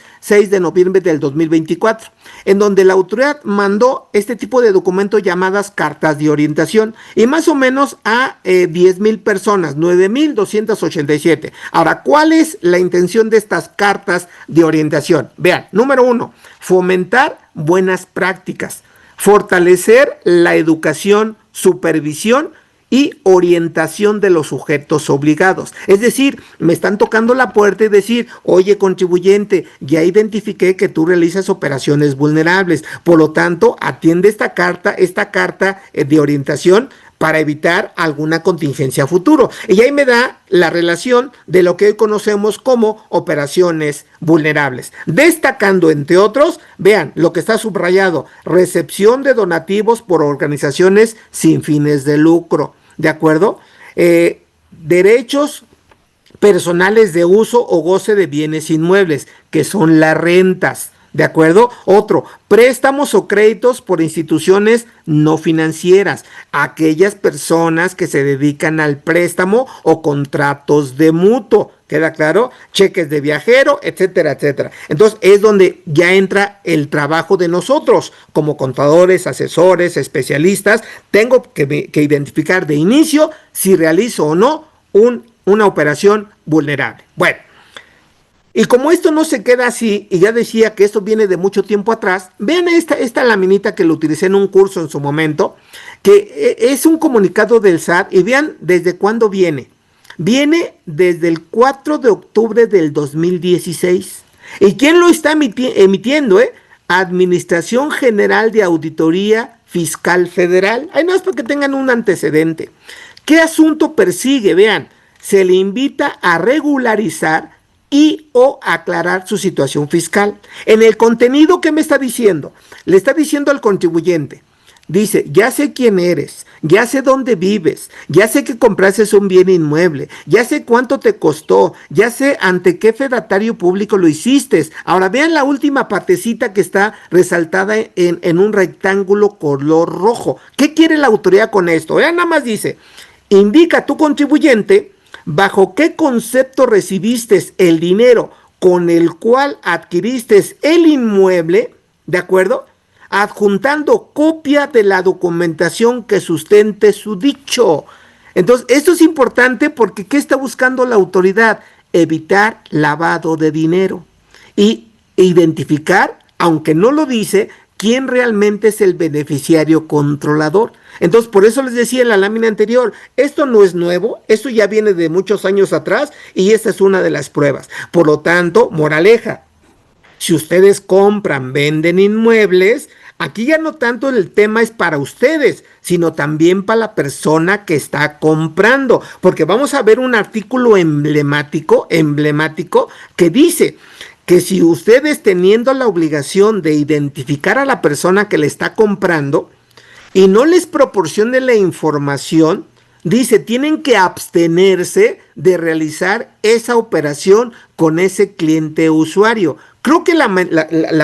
de noviembre del 2024, en donde la autoridad mandó este tipo de documentos llamadas cartas de orientación y más o menos a 10,000 personas, 9,287. Ahora, ¿cuál es la intención de estas cartas de orientación? Vean, número 1, fomentar buenas prácticas, fortalecer la educación, supervisión y orientación de los sujetos obligados. Es decir, me están tocando la puerta y decir, oye contribuyente, ya identifiqué que tú realizas operaciones vulnerables, por lo tanto, atiende esta carta de orientación para evitar alguna contingencia futuro. Y ahí me da la relación de lo que hoy conocemos como operaciones vulnerables. Destacando, entre otros, vean lo que está subrayado: recepción de donativos por organizaciones sin fines de lucro. ¿De acuerdo? Derechos personales de uso o goce de bienes inmuebles, que son las rentas. ¿De acuerdo? Otro, préstamos o créditos por instituciones no financieras, aquellas personas que se dedican al préstamo o contratos de mutuo. ¿Queda claro? Cheques de viajero, etcétera, etcétera. Entonces es donde ya entra el trabajo de nosotros como contadores, asesores, especialistas. Tengo que identificar de inicio si realizo o no una operación vulnerable. Bueno, y como esto no se queda así, y ya decía que esto viene de mucho tiempo atrás, vean esta laminita que lo utilicé en un curso en su momento, que es un comunicado del SAT, y vean desde cuándo viene. Viene desde el 4 de octubre del 2016. ¿Y quién lo está emitiendo? Administración General de Auditoría Fiscal Federal. Ahí no es para que tengan un antecedente. ¿Qué asunto persigue? Vean, se le invita a regularizar y o aclarar su situación fiscal. En el contenido, ¿qué me está diciendo? Le está diciendo al contribuyente, dice: ya sé quién eres, ya sé dónde vives, ya sé que compraste un bien inmueble, ya sé cuánto te costó, ya sé ante qué fedatario público lo hiciste. Ahora vean la última partecita que está resaltada en un rectángulo color rojo. ¿Qué quiere la autoridad con esto? Vean, nada más dice: indica a tu contribuyente bajo qué concepto recibiste el dinero con el cual adquiriste el inmueble, ¿de acuerdo? Adjuntando copia de la documentación que sustente su dicho. Entonces, esto es importante porque ¿qué está buscando la autoridad? Evitar lavado de dinero y identificar, aunque no lo dice, quién realmente es el beneficiario controlador. Entonces, por eso les decía en la lámina anterior, esto no es nuevo, esto ya viene de muchos años atrás y esta es una de las pruebas. Por lo tanto, moraleja, si ustedes compran, venden inmuebles, aquí ya no tanto el tema es para ustedes, sino también para la persona que está comprando, porque vamos a ver un artículo emblemático que dice que si ustedes, teniendo la obligación de identificar a la persona que le está comprando y no les proporcione la información, dice, tienen que abstenerse de realizar esa operación con ese cliente usuario. Creo que la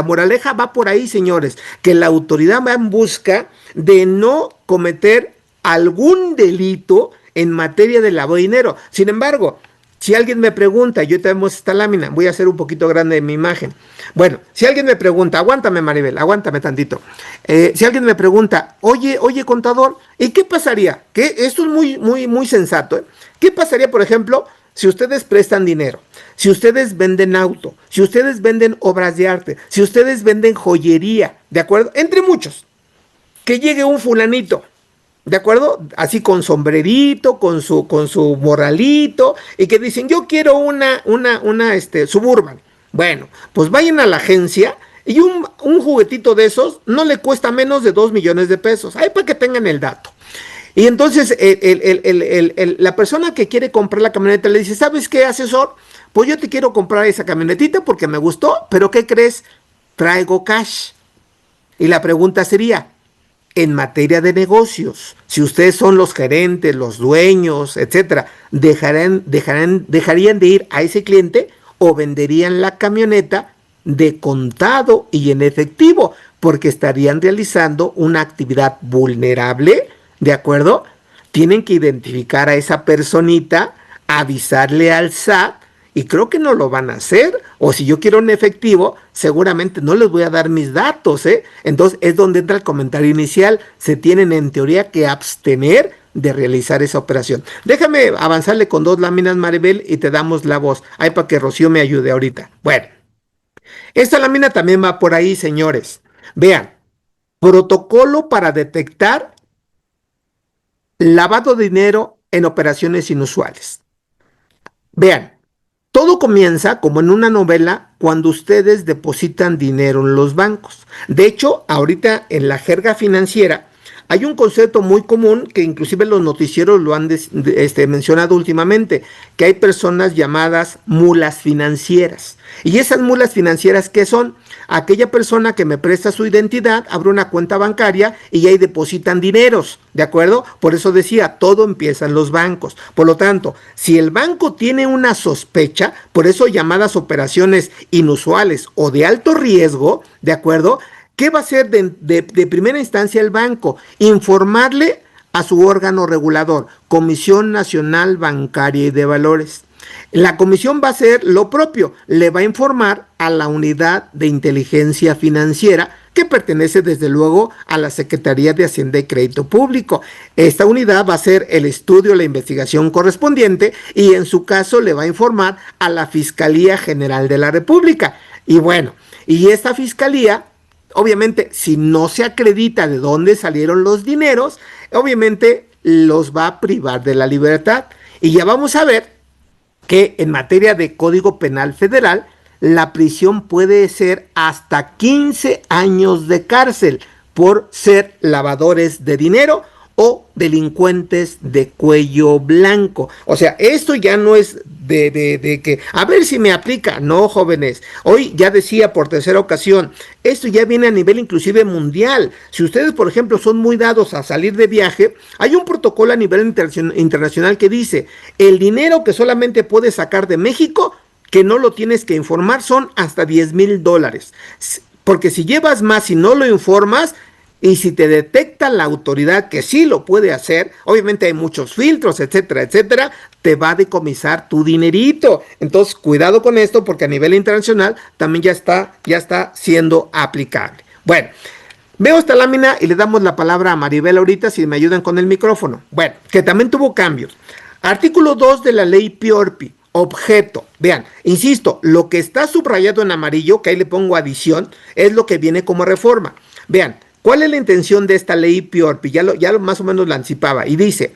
moraleja va por ahí, señores, que la autoridad va en busca de no cometer algún delito en materia de lavado de dinero. Sin embargo, si alguien me pregunta, yo tenemos esta lámina, voy a hacer un poquito grande mi imagen. Bueno, si alguien me pregunta, aguántame Maribel, aguántame tantito. Si alguien me pregunta, oye, contador, ¿y qué pasaría? Que esto es muy sensato. ¿Qué pasaría, por ejemplo, si ustedes prestan dinero, si ustedes venden auto, si ustedes venden obras de arte, si ustedes venden joyería, ¿de acuerdo? Entre muchos, que llegue un fulanito, ¿de acuerdo? Así con sombrerito, con su morralito, y que dicen, yo quiero una Suburban. Bueno, pues vayan a la agencia y un juguetito de esos no le cuesta menos de 2 millones de pesos. Ahí para que tengan el dato. Y entonces la persona que quiere comprar la camioneta le dice, ¿sabes qué, asesor? Pues yo te quiero comprar esa camionetita porque me gustó, pero ¿qué crees? Traigo cash. Y la pregunta sería, en materia de negocios, si ustedes son los gerentes, los dueños, etcétera, ¿dejarían de ir a ese cliente o venderían la camioneta de contado y en efectivo? Porque estarían realizando una actividad vulnerable, ¿de acuerdo? Tienen que identificar a esa personita, avisarle al SAT, y creo que no lo van a hacer, o si yo quiero un efectivo, seguramente no les voy a dar mis datos, ¿eh? Entonces es donde entra el comentario inicial, se tienen en teoría que abstener de realizar esa operación. Déjame avanzarle con 2 láminas, Maribel, y te damos la voz, ahí para que Rocío me ayude ahorita. Bueno, esta lámina también va por ahí, señores. Vean, protocolo para detectar lavado de dinero en operaciones inusuales. Vean, todo comienza como en una novela cuando ustedes depositan dinero en los bancos. De hecho, ahorita en la jerga financiera hay un concepto muy común que inclusive los noticieros lo han mencionado últimamente, que hay personas llamadas mulas financieras. Y esas mulas financieras, ¿qué son? Aquella persona que me presta su identidad, abre una cuenta bancaria y ahí depositan dineros, ¿de acuerdo? Por eso decía, todo empieza en los bancos. Por lo tanto, si el banco tiene una sospecha, por eso llamadas operaciones inusuales o de alto riesgo, ¿de acuerdo? ¿Qué va a hacer de primera instancia el banco? Informarle a su órgano regulador, Comisión Nacional Bancaria y de Valores. La comisión va a hacer lo propio, le va a informar a la unidad de inteligencia financiera que pertenece desde luego a la Secretaría de Hacienda y Crédito Público. Esta unidad va a hacer el estudio, la investigación correspondiente y en su caso le va a informar a la Fiscalía General de la República. Y bueno, y esta fiscalía, obviamente, si no se acredita de dónde salieron los dineros, obviamente los va a privar de la libertad. Y ya vamos a ver que en materia de Código Penal Federal, la prisión puede ser hasta 15 años de cárcel por ser lavadores de dinero o delincuentes de cuello blanco. O sea, esto ya no es de que, a ver si me aplica. No, jóvenes. Hoy ya decía por tercera ocasión, esto ya viene a nivel inclusive mundial. Si ustedes, por ejemplo, son muy dados a salir de viaje, hay un protocolo a nivel internacional que dice, el dinero que solamente puedes sacar de México, que no lo tienes que informar, son hasta $10,000. Porque si llevas más y no lo informas, y si te detecta la autoridad que sí lo puede hacer, obviamente hay muchos filtros, etcétera, etcétera, te va a decomisar tu dinerito. Entonces, cuidado con esto porque a nivel internacional también ya está siendo aplicable. Bueno, veo esta lámina y le damos la palabra a Maribel ahorita si me ayudan con el micrófono. Bueno, que también tuvo cambios. Artículo 2 de la ley PIORPI. Objeto, vean, insisto, lo que está subrayado en amarillo, que ahí le pongo adición, es lo que viene como reforma. Vean, ¿cuál es la intención de esta ley PIORPI? Ya lo más o menos la anticipaba y dice,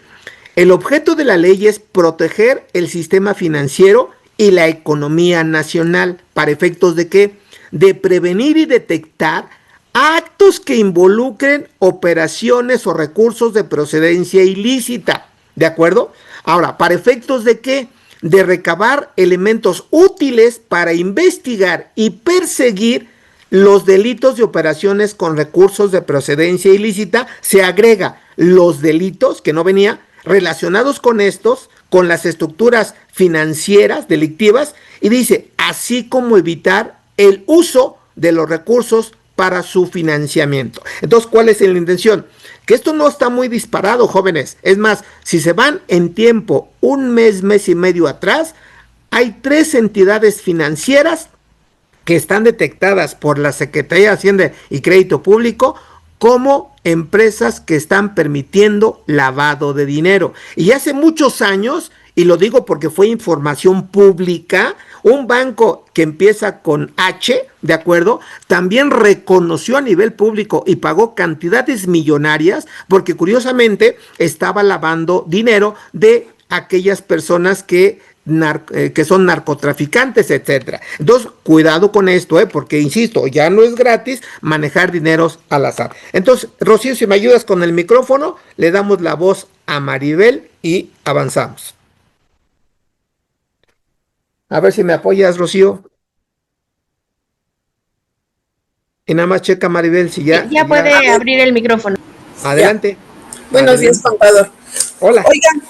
el objeto de la ley es proteger el sistema financiero y la economía nacional. ¿Para efectos de qué? De prevenir y detectar actos que involucren operaciones o recursos de procedencia ilícita. ¿De acuerdo? Ahora, ¿para efectos de qué? De recabar elementos útiles para investigar y perseguir los delitos de operaciones con recursos de procedencia ilícita. Se agrega los delitos, que no venía, relacionados con estos, con las estructuras financieras delictivas, y dice, así como evitar el uso de los recursos para su financiamiento. Entonces, ¿cuál es la intención? Que esto no está muy disparado, jóvenes. Es más, si se van en tiempo un mes, mes y medio atrás, hay 3 entidades financieras que están detectadas por la Secretaría de Hacienda y Crédito Público como empresas que están permitiendo lavado de dinero. Y hace muchos años, y lo digo porque fue información pública, un banco que empieza con H, ¿de acuerdo? También reconoció a nivel público y pagó cantidades millonarias porque curiosamente estaba lavando dinero de aquellas personas que son narcotraficantes, etcétera. Entonces, cuidado con esto, porque insisto, ya no es gratis manejar dineros al azar. Entonces, Rocío, si me ayudas con el micrófono, le damos la voz a Maribel y avanzamos. A ver si me apoyas, Rocío. Y nada más checa, Maribel, si ya... Ya puede abrir el micrófono. Adelante. Buenos días, contador. Hola. Oigan,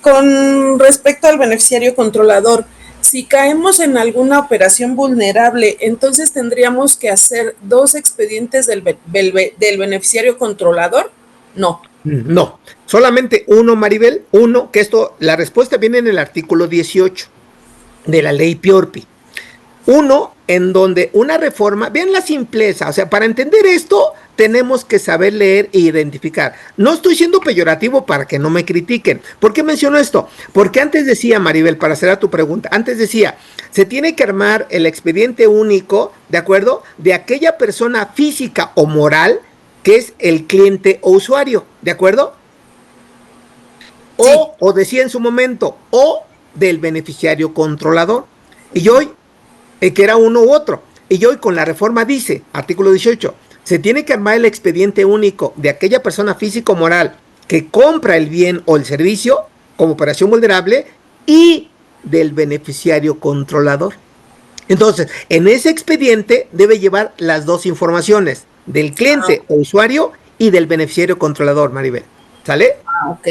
con respecto al beneficiario controlador, si caemos en alguna operación vulnerable, entonces tendríamos que hacer 2 expedientes del beneficiario controlador. No, solamente uno, Maribel, uno, que esto, la respuesta viene en el artículo 18 de la ley PIORPI. Uno, en donde una reforma, vean la simpleza, o sea, para entender esto tenemos que saber leer e identificar. No estoy siendo peyorativo para que no me critiquen. ¿Por qué menciono esto? Porque antes decía, Maribel, para hacer a tu pregunta, antes decía, se tiene que armar el expediente único, ¿de acuerdo? De aquella persona física o moral que es el cliente o usuario, ¿de acuerdo? O decía en su momento, o del beneficiario controlador. Y hoy que era uno u otro. Y hoy con la reforma dice, artículo 18, Se tiene que armar el expediente único de aquella persona física o moral que compra el bien o el servicio como operación vulnerable y del beneficiario controlador. Entonces, en ese expediente debe llevar las dos informaciones, del cliente o usuario y del beneficiario controlador, Maribel. ¿Sale? Ok.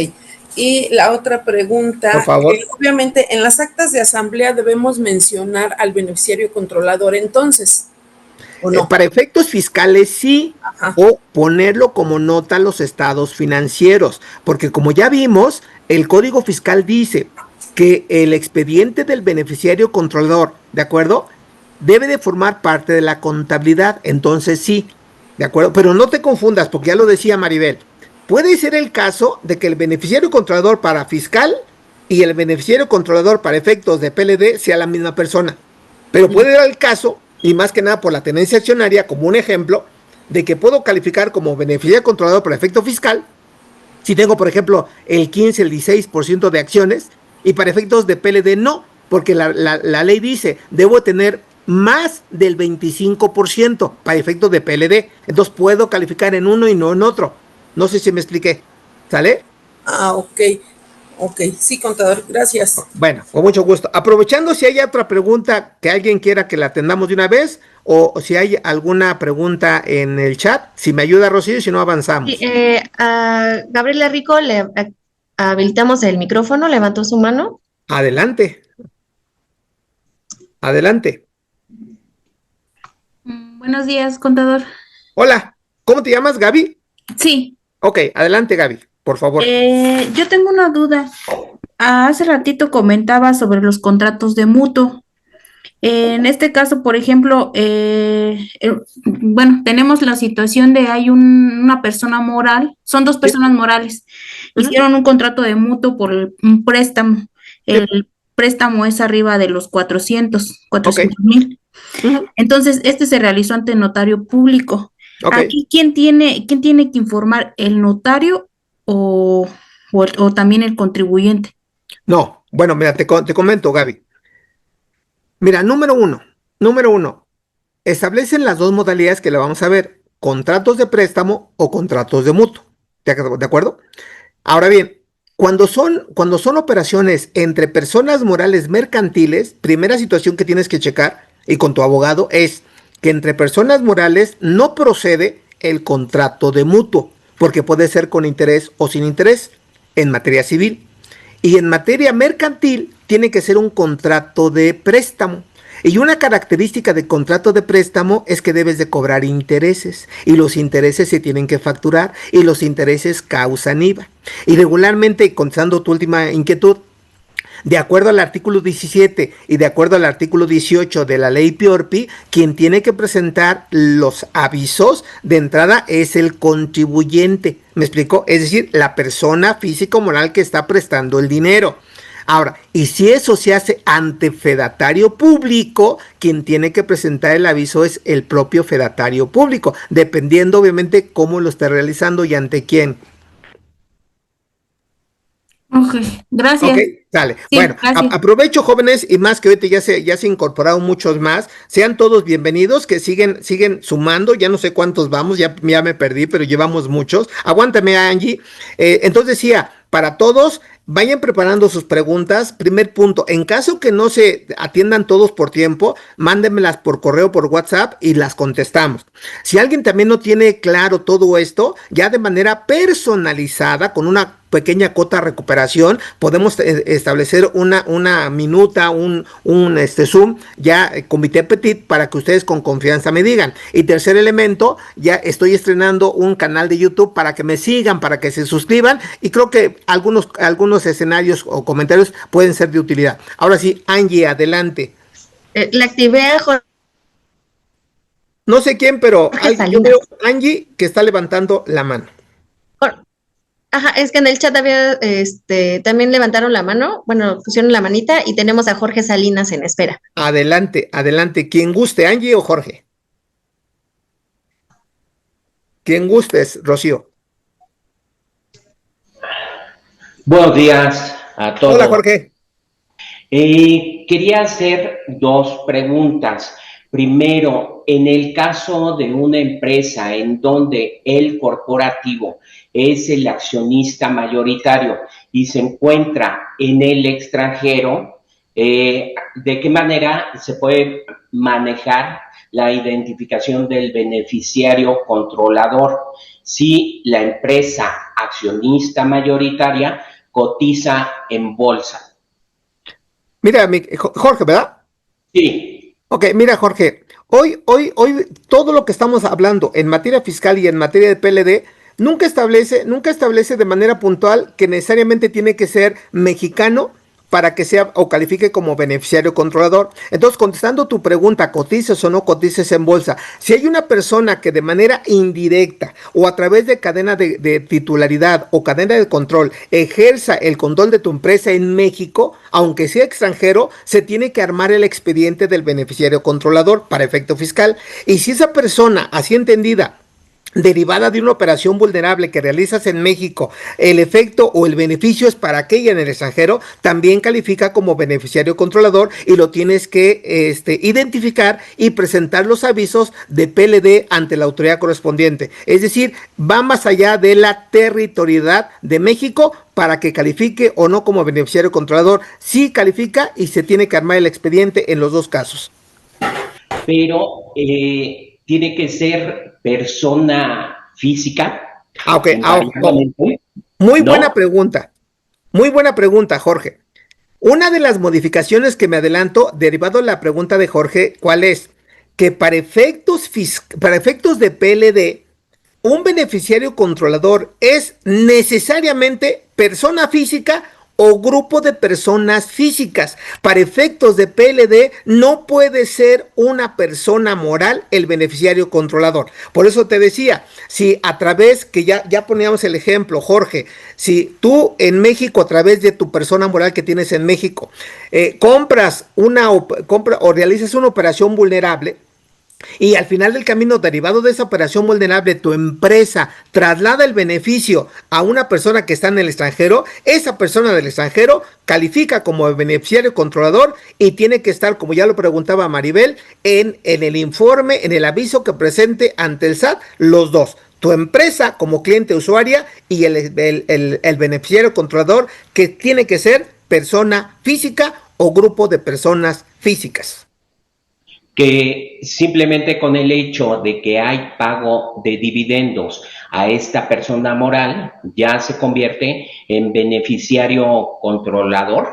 Y la otra pregunta, Por favor. obviamente en las actas de asamblea debemos mencionar al beneficiario controlador entonces, ¿o no? Para efectos fiscales sí, Ajá. o ponerlo como nota a los estados financieros, porque como ya vimos, el Código Fiscal dice que el expediente del beneficiario controlador, ¿de acuerdo? Debe de formar parte de la contabilidad, entonces sí, ¿de acuerdo? Pero no te confundas, porque ya lo decía Maribel, puede ser el caso de que el beneficiario controlador para fiscal y el beneficiario controlador para efectos de PLD sea la misma persona. Pero puede dar el caso, y más que nada por la tenencia accionaria, como un ejemplo, de que puedo calificar como beneficiario controlador para efecto fiscal, si tengo, por ejemplo, el 15, el 16% de acciones, y para efectos de PLD no, porque la ley dice, debo tener más del 25% para efectos de PLD. Entonces puedo calificar en uno y no en otro. No sé si me expliqué. ¿Sale? Ok. Ok, sí, contador, gracias. Bueno, con mucho gusto. Aprovechando si hay otra pregunta que alguien quiera que la atendamos de una vez o si hay alguna pregunta en el chat, si me ayuda Rocío y si no Sí, avanzamos. a Gabriela Rico le habilitamos el micrófono, levantó su mano. Adelante, adelante. Buenos días, contador. Hola, ¿cómo te llamas, Gaby? Sí, Ok, adelante, Gaby, por favor. yo tengo una duda. Hace ratito comentaba sobre los contratos de mutuo. En este caso, por ejemplo, bueno, tenemos la situación de hay una persona moral, son dos Sí, personas morales, ujú, hicieron un contrato de mutuo por un préstamo. sí, El préstamo es arriba de los ok, 400,000. ujú, Entonces, este se realizó ante notario público. ok. Aquí, ¿quién tiene que informar? ¿El notario o, o también el contribuyente? No, bueno, mira, te comento, Gaby. Mira, número uno, establecen las dos modalidades que le vamos a ver, contratos de préstamo o contratos de mutuo. ¿De acuerdo? Ahora bien, cuando son operaciones entre personas morales mercantiles, primera situación que tienes que checar y con tu abogado es que entre personas morales no procede el contrato de mutuo, porque puede ser con interés o sin interés en materia civil. Y en materia mercantil tiene que ser un contrato de préstamo. Y una característica del contrato de préstamo es que debes de cobrar intereses y los intereses se tienen que facturar y los intereses causan IVA. Y regularmente, contestando tu última inquietud, de acuerdo al artículo 17 y de acuerdo al artículo 18 de la ley PIORPI, quien tiene que presentar los avisos de entrada es el contribuyente. ¿Me explico? Es decir, la persona física o moral que está prestando el dinero. Ahora, y si eso se hace ante fedatario público, quien tiene que presentar el aviso es el propio fedatario público, dependiendo obviamente cómo lo esté realizando y ante quién. Ok, Ok, gracias. sale. Sí, Bueno, gracias. aprovecho, jóvenes, y más que ahorita ya se incorporaron muchos más. Sean todos bienvenidos, que siguen sumando. Ya no sé cuántos vamos, ya me perdí, pero llevamos muchos. Aguántame, Angie. Entonces decía, para todos, vayan preparando sus preguntas. Primer punto, en caso que no se atiendan todos por tiempo, mándenmelas por correo, por WhatsApp y las contestamos. Si alguien también no tiene claro todo esto, ya de manera personalizada, con una pequeña cota de recuperación, podemos establecer una minuta, un Zoom, ya comité petit, para que ustedes con confianza me digan. Y tercer elemento, ya estoy estrenando un canal de YouTube para que me sigan, para que se suscriban, y creo que algunos escenarios o comentarios pueden ser de utilidad. Ahora sí, Angie, adelante. Le activé a No sé quién, pero Jorge yo veo Salinas. a Angie que está levantando la mano. Ajá, es que en el chat había, también levantaron la mano, bueno, pusieron la manita y tenemos a Jorge Salinas en espera. Adelante, adelante. Quien guste, Angie o Jorge. Quien gustes, Rocío. Buenos días a Hola, todos. Jorge. Quería hacer dos preguntas. Primero, en el caso de una empresa en donde el corporativo es el accionista mayoritario y se encuentra en el extranjero, ¿de qué manera se puede manejar la identificación del beneficiario controlador? Si la empresa accionista mayoritaria cotiza en bolsa. Mira, Jorge, ¿verdad? Sí. Ok, mira, Jorge, hoy, todo lo que estamos hablando en materia fiscal y en materia de PLD nunca establece de manera puntual que necesariamente tiene que ser mexicano para que sea o califique como beneficiario controlador. Entonces, contestando tu pregunta, cotices o no cotices en bolsa, si hay una persona que de manera indirecta o a través de cadena de titularidad o cadena de control ejerza el control de tu empresa en México, aunque sea extranjero, se tiene que armar el expediente del beneficiario controlador para efecto fiscal. Y si esa persona, así entendida, derivada de una operación vulnerable que realizas en México, el efecto o el beneficio es para aquella en el extranjero, también califica como beneficiario controlador y lo tienes que identificar y presentar los avisos de PLD ante la autoridad correspondiente. Es decir, va más allá de la territorialidad de México para que califique o no como beneficiario controlador. Sí califica y se tiene que armar el expediente en los dos casos. Pero tiene que ser persona física. Ok, muy ¿no? buena pregunta. Muy buena pregunta, Jorge. Una de las modificaciones que me adelanto, derivado de la pregunta de Jorge, ¿cuál es? Que para efectos de PLD, un beneficiario controlador es necesariamente persona física o grupo de personas físicas. Para efectos de PLD no puede ser una persona moral el beneficiario controlador. Por eso te decía, si a través, que ya poníamos el ejemplo, Jorge, si tú en México a través de tu persona moral que tienes en México, compras o realizas una operación vulnerable, y al final del camino, derivado de esa operación vulnerable, tu empresa traslada el beneficio a una persona que está en el extranjero, esa persona del extranjero califica como beneficiario controlador y tiene que estar, como ya lo preguntaba Maribel, en el informe, en el aviso que presente ante el SAT, los dos. Tu empresa como cliente usuaria y el beneficiario controlador, que tiene que ser persona física o grupo de personas físicas. Que simplemente con el hecho de que hay pago de dividendos a esta persona moral ya se convierte en beneficiario controlador.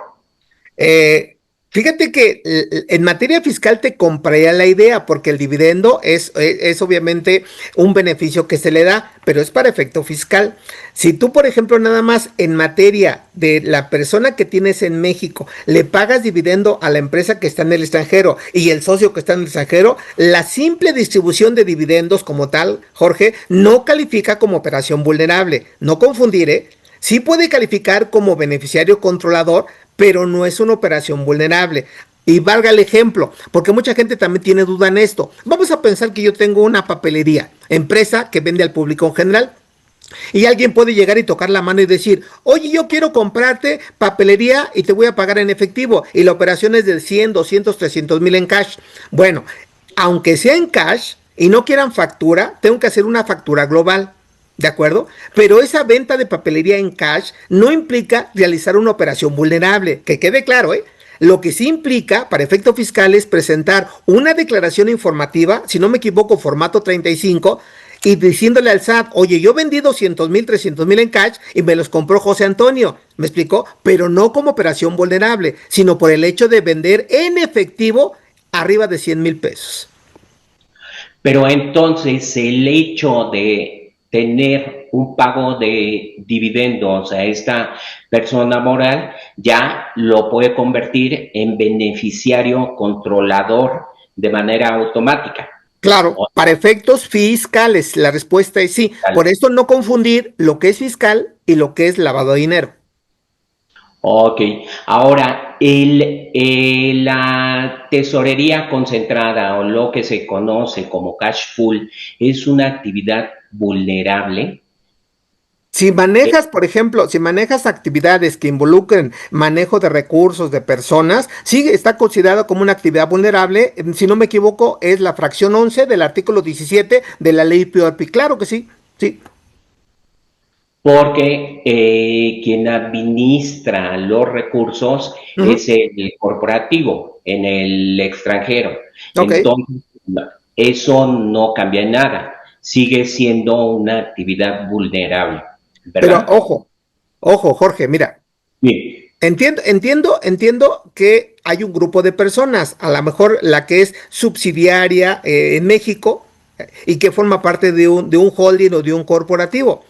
Fíjate que en materia fiscal te compraría la idea porque el dividendo es obviamente un beneficio que se le da, pero es para efecto fiscal. Si tú, por ejemplo, nada más en materia de la persona que tienes en México le pagas dividendo a la empresa que está en el extranjero y el socio que está en el extranjero, la simple distribución de dividendos como tal, Jorge, no califica como operación vulnerable. No confundir, ¿eh? Sí puede calificar como beneficiario controlador, pero no es una operación vulnerable. Y valga el ejemplo, porque mucha gente también tiene duda en esto. Vamos a pensar que yo tengo una papelería, empresa que vende al público en general. Y alguien puede llegar y tocar la mano y decir, oye, yo quiero comprarte papelería y te voy a pagar en efectivo. Y la operación es de 100, 200, 300 mil en cash. Bueno, aunque sea en cash y no quieran factura, tengo que hacer una factura global. ¿De acuerdo? Pero esa venta de papelería en cash no implica realizar una operación vulnerable, que quede claro, ¿eh? Lo que sí implica, para efectos fiscales, presentar una declaración informativa, si no me equivoco, formato 35, y diciéndole al SAT, oye, yo vendí 200 mil, 300 mil en cash y me los compró José Antonio, ¿me explicó? Pero no como operación vulnerable, sino por el hecho de vender en efectivo arriba de 100 mil pesos. Pero entonces el hecho de tener un pago de dividendos a esta persona moral ya lo puede convertir en beneficiario controlador de manera automática. Claro, para efectos fiscales, la respuesta es sí. Por eso no confundir lo que es fiscal y lo que es lavado de dinero. Ok, ahora la tesorería concentrada o lo que se conoce como cash pool es una actividad vulnerable. Si manejas, por ejemplo, si manejas actividades que involucren manejo de recursos de personas, sí está considerado como una actividad vulnerable. Si no me equivoco, es la fracción 11 del artículo 17 de la ley PORPI. Claro que sí, sí. Porque quien administra los recursos Ujú. es el corporativo en el extranjero. Ok. Entonces, eso no cambia en nada, sigue siendo una actividad vulnerable, Pero ¿verdad? ojo, ojo, Jorge, mira. Bien. Entiendo que hay un grupo de personas, a lo mejor la que es subsidiaria en México y que forma parte de un holding o de un corporativo.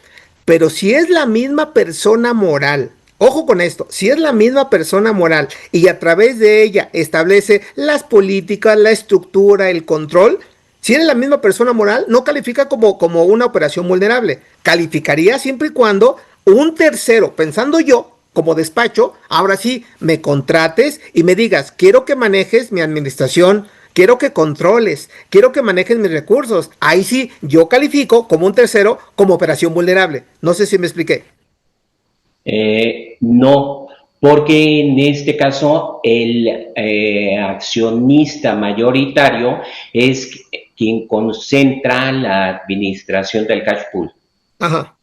Pero si es la misma persona moral, ojo con esto, si es la misma persona moral y a través de ella establece las políticas, la estructura, el control, si es la misma persona moral, no califica como una operación vulnerable. Calificaría siempre y cuando un tercero, pensando yo, como despacho, ahora sí me contrates y me digas, quiero que manejes mi administración, quiero que controles, quiero que manejes mis recursos. Ahí sí, yo califico como un tercero como operación vulnerable. No sé si me expliqué. No, porque en este caso el accionista mayoritario es quien concentra la administración del cash pool. Ajá.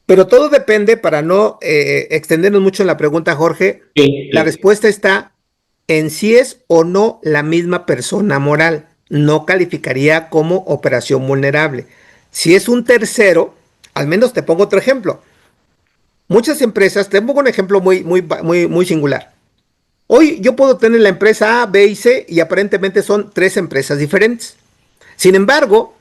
Pero todo depende, para no extendernos mucho en la pregunta, Jorge, Sí, la sí. respuesta está en si es o no la misma persona moral. No calificaría como operación vulnerable. Si es un tercero, al menos te pongo otro ejemplo. Muchas empresas, te pongo un ejemplo muy singular. Hoy yo puedo tener la empresa A, B y C y aparentemente son tres empresas diferentes. Sin embargo,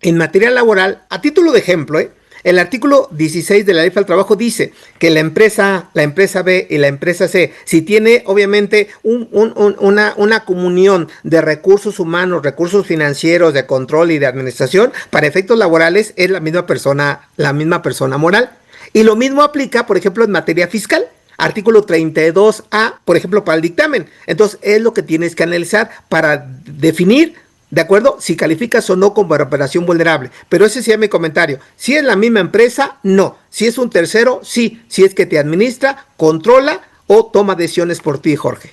en materia laboral, a título de ejemplo, el artículo 16 de la Ley del Trabajo dice que la empresa A, la empresa B y la empresa C, si tiene obviamente una comunión de recursos humanos, recursos financieros, de control y de administración, para efectos laborales es la misma persona moral. Y lo mismo aplica, por ejemplo, en materia fiscal. Artículo 32A, por ejemplo, para el dictamen. Entonces, es lo que tienes que analizar para definir, ¿de acuerdo? Si calificas o no como operación vulnerable. Pero ese sería mi comentario. Si es la misma empresa, no. Si es un tercero, sí. Si es que te administra, controla o toma decisiones por ti, Jorge.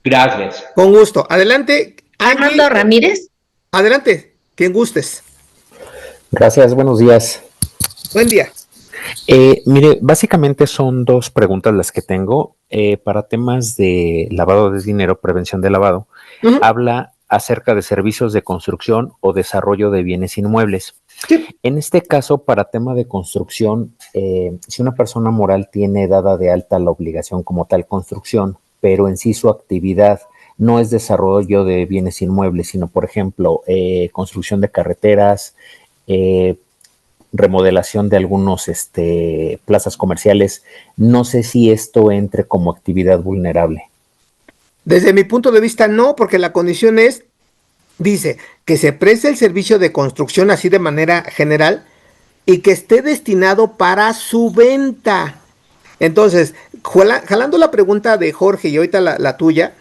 Gracias. Con gusto. Adelante, Arnoldo Angie. Ramírez. Adelante, quien gustes. Gracias, buenos días. Buen día. Mire, básicamente son dos preguntas las que tengo. Para temas de lavado de dinero, prevención de lavado, habla acerca de servicios de construcción o desarrollo de bienes inmuebles. Sí. En este caso, para tema de construcción, si una persona moral tiene dada de alta la obligación como tal construcción, pero en sí su actividad no es desarrollo de bienes inmuebles, sino, por ejemplo, construcción de carreteras, remodelación de algunos plazas comerciales, no sé si esto entre como actividad vulnerable. Desde mi punto de vista, no, porque la condición es, dice, que se preste el servicio de construcción así de manera general y que esté destinado para su venta. Entonces, jalando la pregunta de Jorge y ahorita la tuya,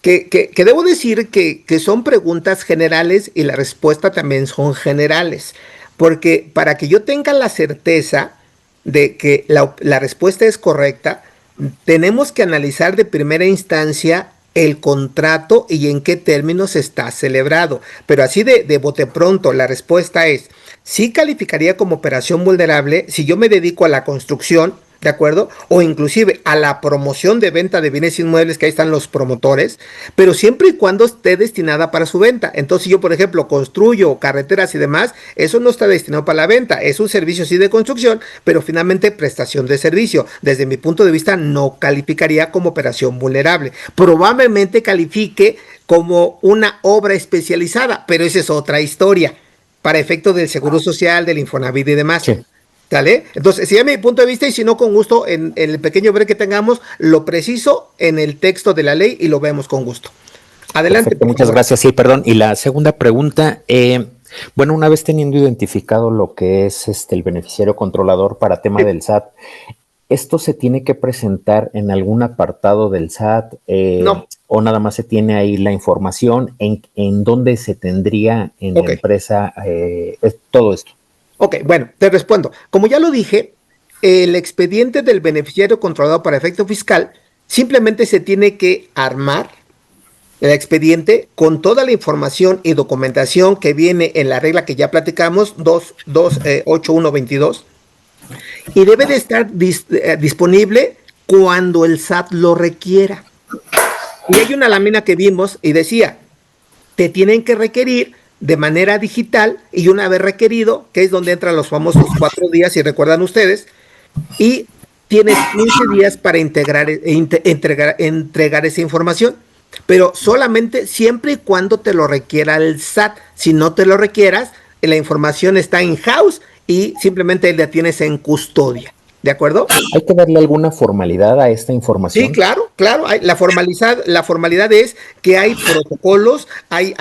que debo decir que son preguntas generales y la respuesta también son generales. Porque para que yo tenga la certeza de que la respuesta es correcta, tenemos que analizar de primera instancia el contrato y en qué términos está celebrado. Pero así de bote pronto, la respuesta es, sí calificaría como operación vulnerable si yo me dedico a la construcción, ¿de acuerdo? O inclusive a la promoción de venta de bienes inmuebles, que ahí están los promotores, pero siempre y cuando esté destinada para su venta. Entonces, si yo, por ejemplo, construyo carreteras y demás, eso no está destinado para la venta, es un servicio sí de construcción, pero finalmente prestación de servicio. Desde mi punto de vista, no calificaría como operación vulnerable. Probablemente califique como una obra especializada, pero esa es otra historia, para efectos del Seguro Social, del Infonavit y demás. Sí. ¿Sale? Entonces, si es mi punto de vista y si no, con gusto, en el pequeño break que tengamos, lo preciso en el texto de la ley y lo vemos con gusto. Adelante, Perfecto, por muchas favor. gracias. Sí, perdón. Y la segunda pregunta, bueno, una vez teniendo identificado lo que es el beneficiario controlador para tema del SAT, ¿esto se tiene que presentar en algún apartado del SAT No. o nada más se tiene ahí la información en dónde se tendría en Ok. la empresa todo esto? Ok, bueno, te respondo. Como ya lo dije, el expediente del beneficiario controlado para efecto fiscal simplemente se tiene que armar el expediente con toda la información y documentación que viene en la regla que ya platicamos, 28122, y debe de estar disponible cuando el SAT lo requiera. Y hay una lámina que vimos y decía, te tienen que requerir de manera digital y una vez requerido, que es donde entran los famosos 4 días, si recuerdan ustedes, y tienes 15 días para entregar esa información, pero solamente siempre y cuando te lo requiera el SAT. Si no te lo requieras, la información está in-house y simplemente la tienes en custodia. ¿De acuerdo? ¿Hay que darle alguna formalidad a esta información? Sí, claro, claro. La formalidad es que hay protocolos, hay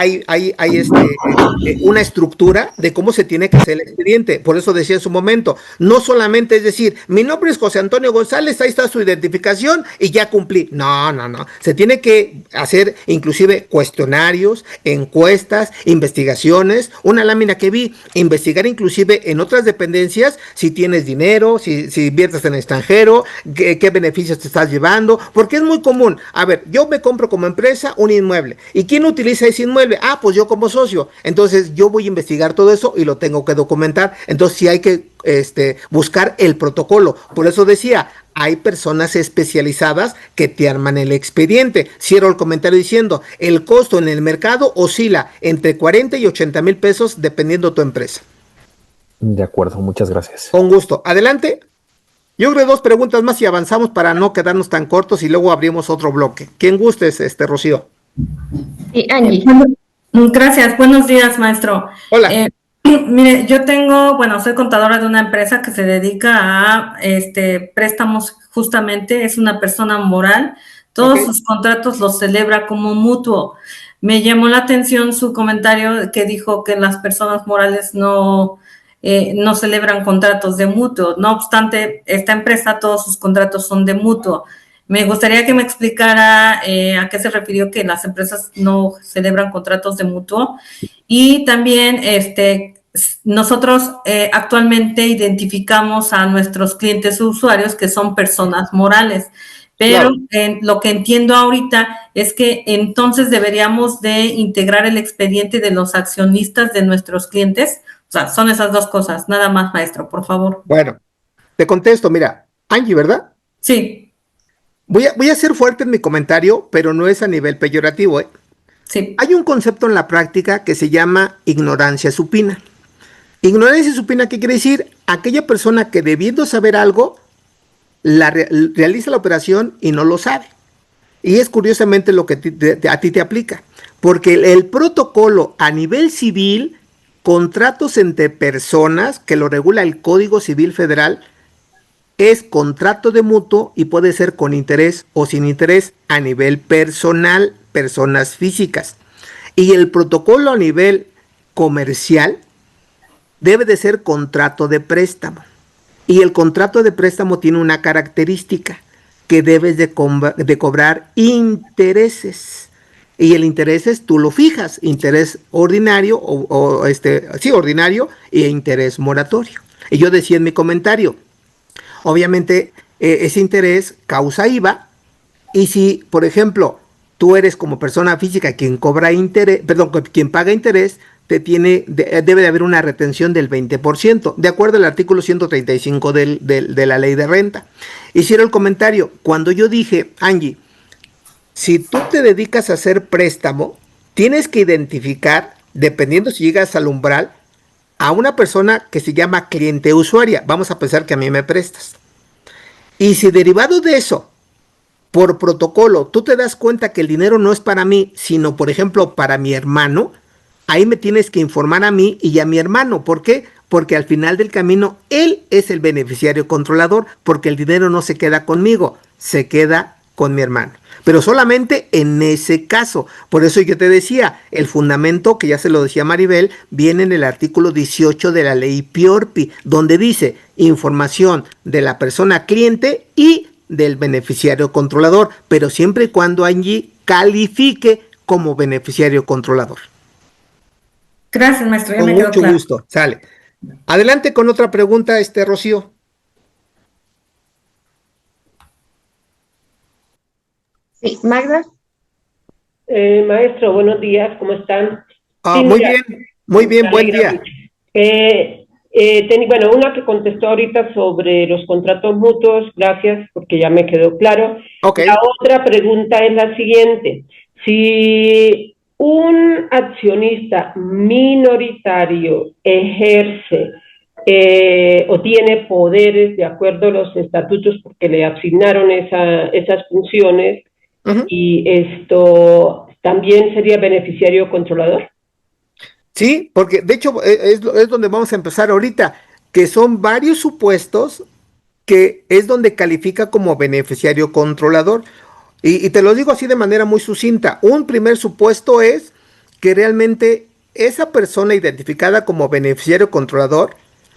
una estructura de cómo se tiene que hacer el expediente. Por eso decía en su momento, no solamente es decir, mi nombre es José Antonio González, ahí está su identificación y ya cumplí. No, no, no. Se tiene que hacer inclusive cuestionarios, encuestas, investigaciones. Una lámina que vi, investigar inclusive en otras dependencias si tienes dinero, si inviertes en el extranjero, qué beneficios te estás llevando, porque es muy común. A ver, yo me compro como empresa un inmueble. ¿Y quién utiliza ese inmueble? Ah, pues yo como socio. Entonces yo voy a investigar todo eso y lo tengo que documentar. Entonces sí hay que buscar el protocolo. Por eso decía, hay personas especializadas que te arman el expediente. Cierro el comentario diciendo, el costo en el mercado oscila entre 40 y 80 mil pesos dependiendo tu empresa. De acuerdo, muchas gracias. Con gusto. Adelante. Yo creo 2 preguntas más y avanzamos para no quedarnos tan cortos y luego abrimos otro bloque. ¿Quién guste, Rocío? Y Angie. Gracias, buenos días, maestro. Hola. Mire, yo soy contadora de una empresa que se dedica a préstamos, justamente, es una persona moral, todos sus contratos los celebra como mutuo. Me llamó la atención su comentario que dijo que las personas morales no celebran contratos de mutuo. No obstante, esta empresa, todos sus contratos son de mutuo. Me gustaría que me explicara a qué se refirió que las empresas no celebran contratos de mutuo. Y también nosotros actualmente identificamos a nuestros clientes o usuarios que son personas morales. Pero claro, lo que entiendo ahorita es que entonces deberíamos de integrar el expediente de los accionistas de nuestros clientes. O sea, son esas 2 cosas. Nada más, maestro, por favor. Bueno, te contesto. Mira, Angie, ¿verdad? Sí. Voy a ser fuerte en mi comentario, pero no es a nivel peyorativo, ¿eh? Sí. Hay un concepto en la práctica que se llama ignorancia supina. Ignorancia supina, ¿qué quiere decir? Aquella persona que debiendo saber algo, realiza la operación y no lo sabe. Y es curiosamente lo que a ti te aplica. Porque el protocolo a nivel civil, contratos entre personas, que lo regula el Código Civil Federal, es contrato de mutuo y puede ser con interés o sin interés a nivel personal, personas físicas. Y el protocolo a nivel comercial debe de ser contrato de préstamo. Y el contrato de préstamo tiene una característica, que debes de cobrar intereses. Y el interés tú lo fijas, interés ordinario ordinario e interés moratorio. Y yo decía en mi comentario, obviamente ese interés causa IVA, y si, por ejemplo, tú eres como persona física quien cobra interés, quien paga interés, debe de haber una retención del 20%, de acuerdo al artículo 135 de la ley de renta. Hicieron el comentario, cuando yo dije, Angie, si tú te dedicas a hacer préstamo, tienes que identificar, dependiendo si llegas al umbral, a una persona que se llama cliente usuaria. Vamos a pensar que a mí me prestas. Y si derivado de eso, por protocolo, tú te das cuenta que el dinero no es para mí, sino, por ejemplo, para mi hermano, ahí me tienes que informar a mí y a mi hermano. ¿Por qué? Porque al final del camino, él es el beneficiario controlador, porque el dinero no se queda conmigo, se queda con mi hermano. Pero solamente en ese caso. Por eso yo te decía, el fundamento, que ya se lo decía Maribel, viene en el artículo 18 de la ley PIORPI, donde dice información de la persona cliente y del beneficiario controlador, pero siempre y cuando allí califique como beneficiario controlador. Gracias, maestro. Ya Con me quedó mucho claro. gusto, sale. Adelante con otra pregunta, Rocío. Sí, Magda. Maestro, buenos días, ¿cómo están? Ah, Sí, mira, muy bien, me buen alegra día. mucho. Bueno, una que contestó ahorita sobre los contratos mutuos, gracias, porque ya me quedó claro. Ok. La otra pregunta es la siguiente. Si un accionista minoritario ejerce o tiene poderes de acuerdo a los estatutos porque le asignaron esas funciones, Ujú. y esto también sería beneficiario controlador. Sí, porque de hecho es donde vamos a empezar ahorita, que son varios supuestos que es donde califica como beneficiario controlador. Y te lo digo así de manera muy sucinta. Un primer supuesto es que realmente esa persona identificada como beneficiario controlador,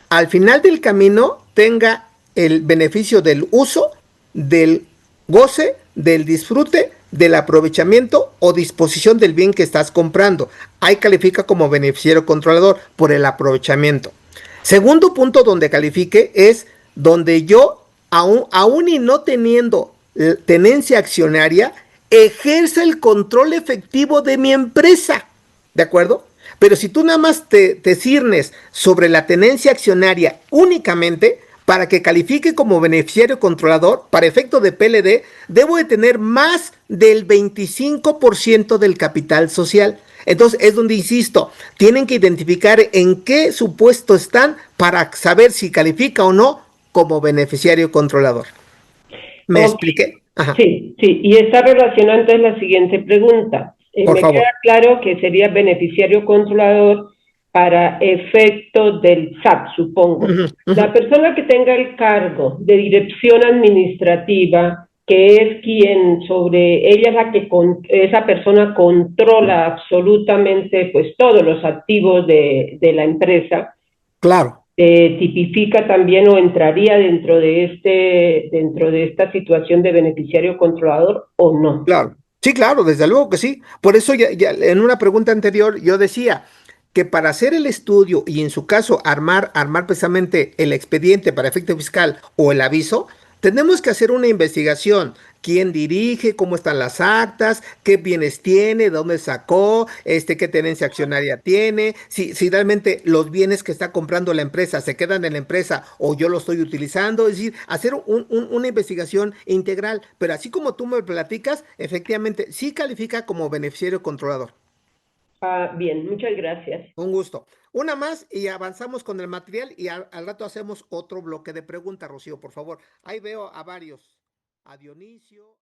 al final del camino tenga el beneficio del uso, del goce, del disfrute, del aprovechamiento o disposición del bien que estás comprando. Ahí califica como beneficiario controlador por el aprovechamiento. Segundo punto donde califique es donde yo, aún y no teniendo tenencia accionaria, ejerza el control efectivo de mi empresa. ¿De acuerdo? Pero si tú nada más te cirnes sobre la tenencia accionaria únicamente, para que califique como beneficiario controlador, para efecto de PLD, debo de tener más del 25% del capital social. Entonces es donde insisto, tienen que identificar en qué supuesto están para saber si califica o no como beneficiario controlador. ¿Me Ok, expliqué? Ajá, sí, sí, y está relacionada entonces la siguiente pregunta. por Me favor. queda claro que sería beneficiario controlador para efectos del SAT, supongo. Ujú, ujú. La persona que tenga el cargo de dirección administrativa, que es quien sobre ella es la que esa persona controla absolutamente pues todos los activos de la empresa, Claro. tipifica también o entraría dentro de esta situación de beneficiario controlador o no. Claro, sí, claro, desde luego que sí. Por eso ya en una pregunta anterior yo decía que para hacer el estudio y en su caso armar precisamente el expediente para efecto fiscal o el aviso, tenemos que hacer una investigación. ¿Quién dirige? ¿Cómo están las actas? ¿Qué bienes tiene? ¿Dónde sacó? ¿Qué tenencia accionaria tiene? Si realmente los bienes que está comprando la empresa se quedan en la empresa o yo los estoy utilizando. Es decir, hacer una investigación integral. Pero así como tú me platicas, efectivamente, sí califica como beneficiario controlador. Ah, bien, muchas gracias. Un gusto. Una más y avanzamos con el material y al rato hacemos otro bloque de preguntas, Rocío, por favor. Ahí veo a varios. A Dionisio.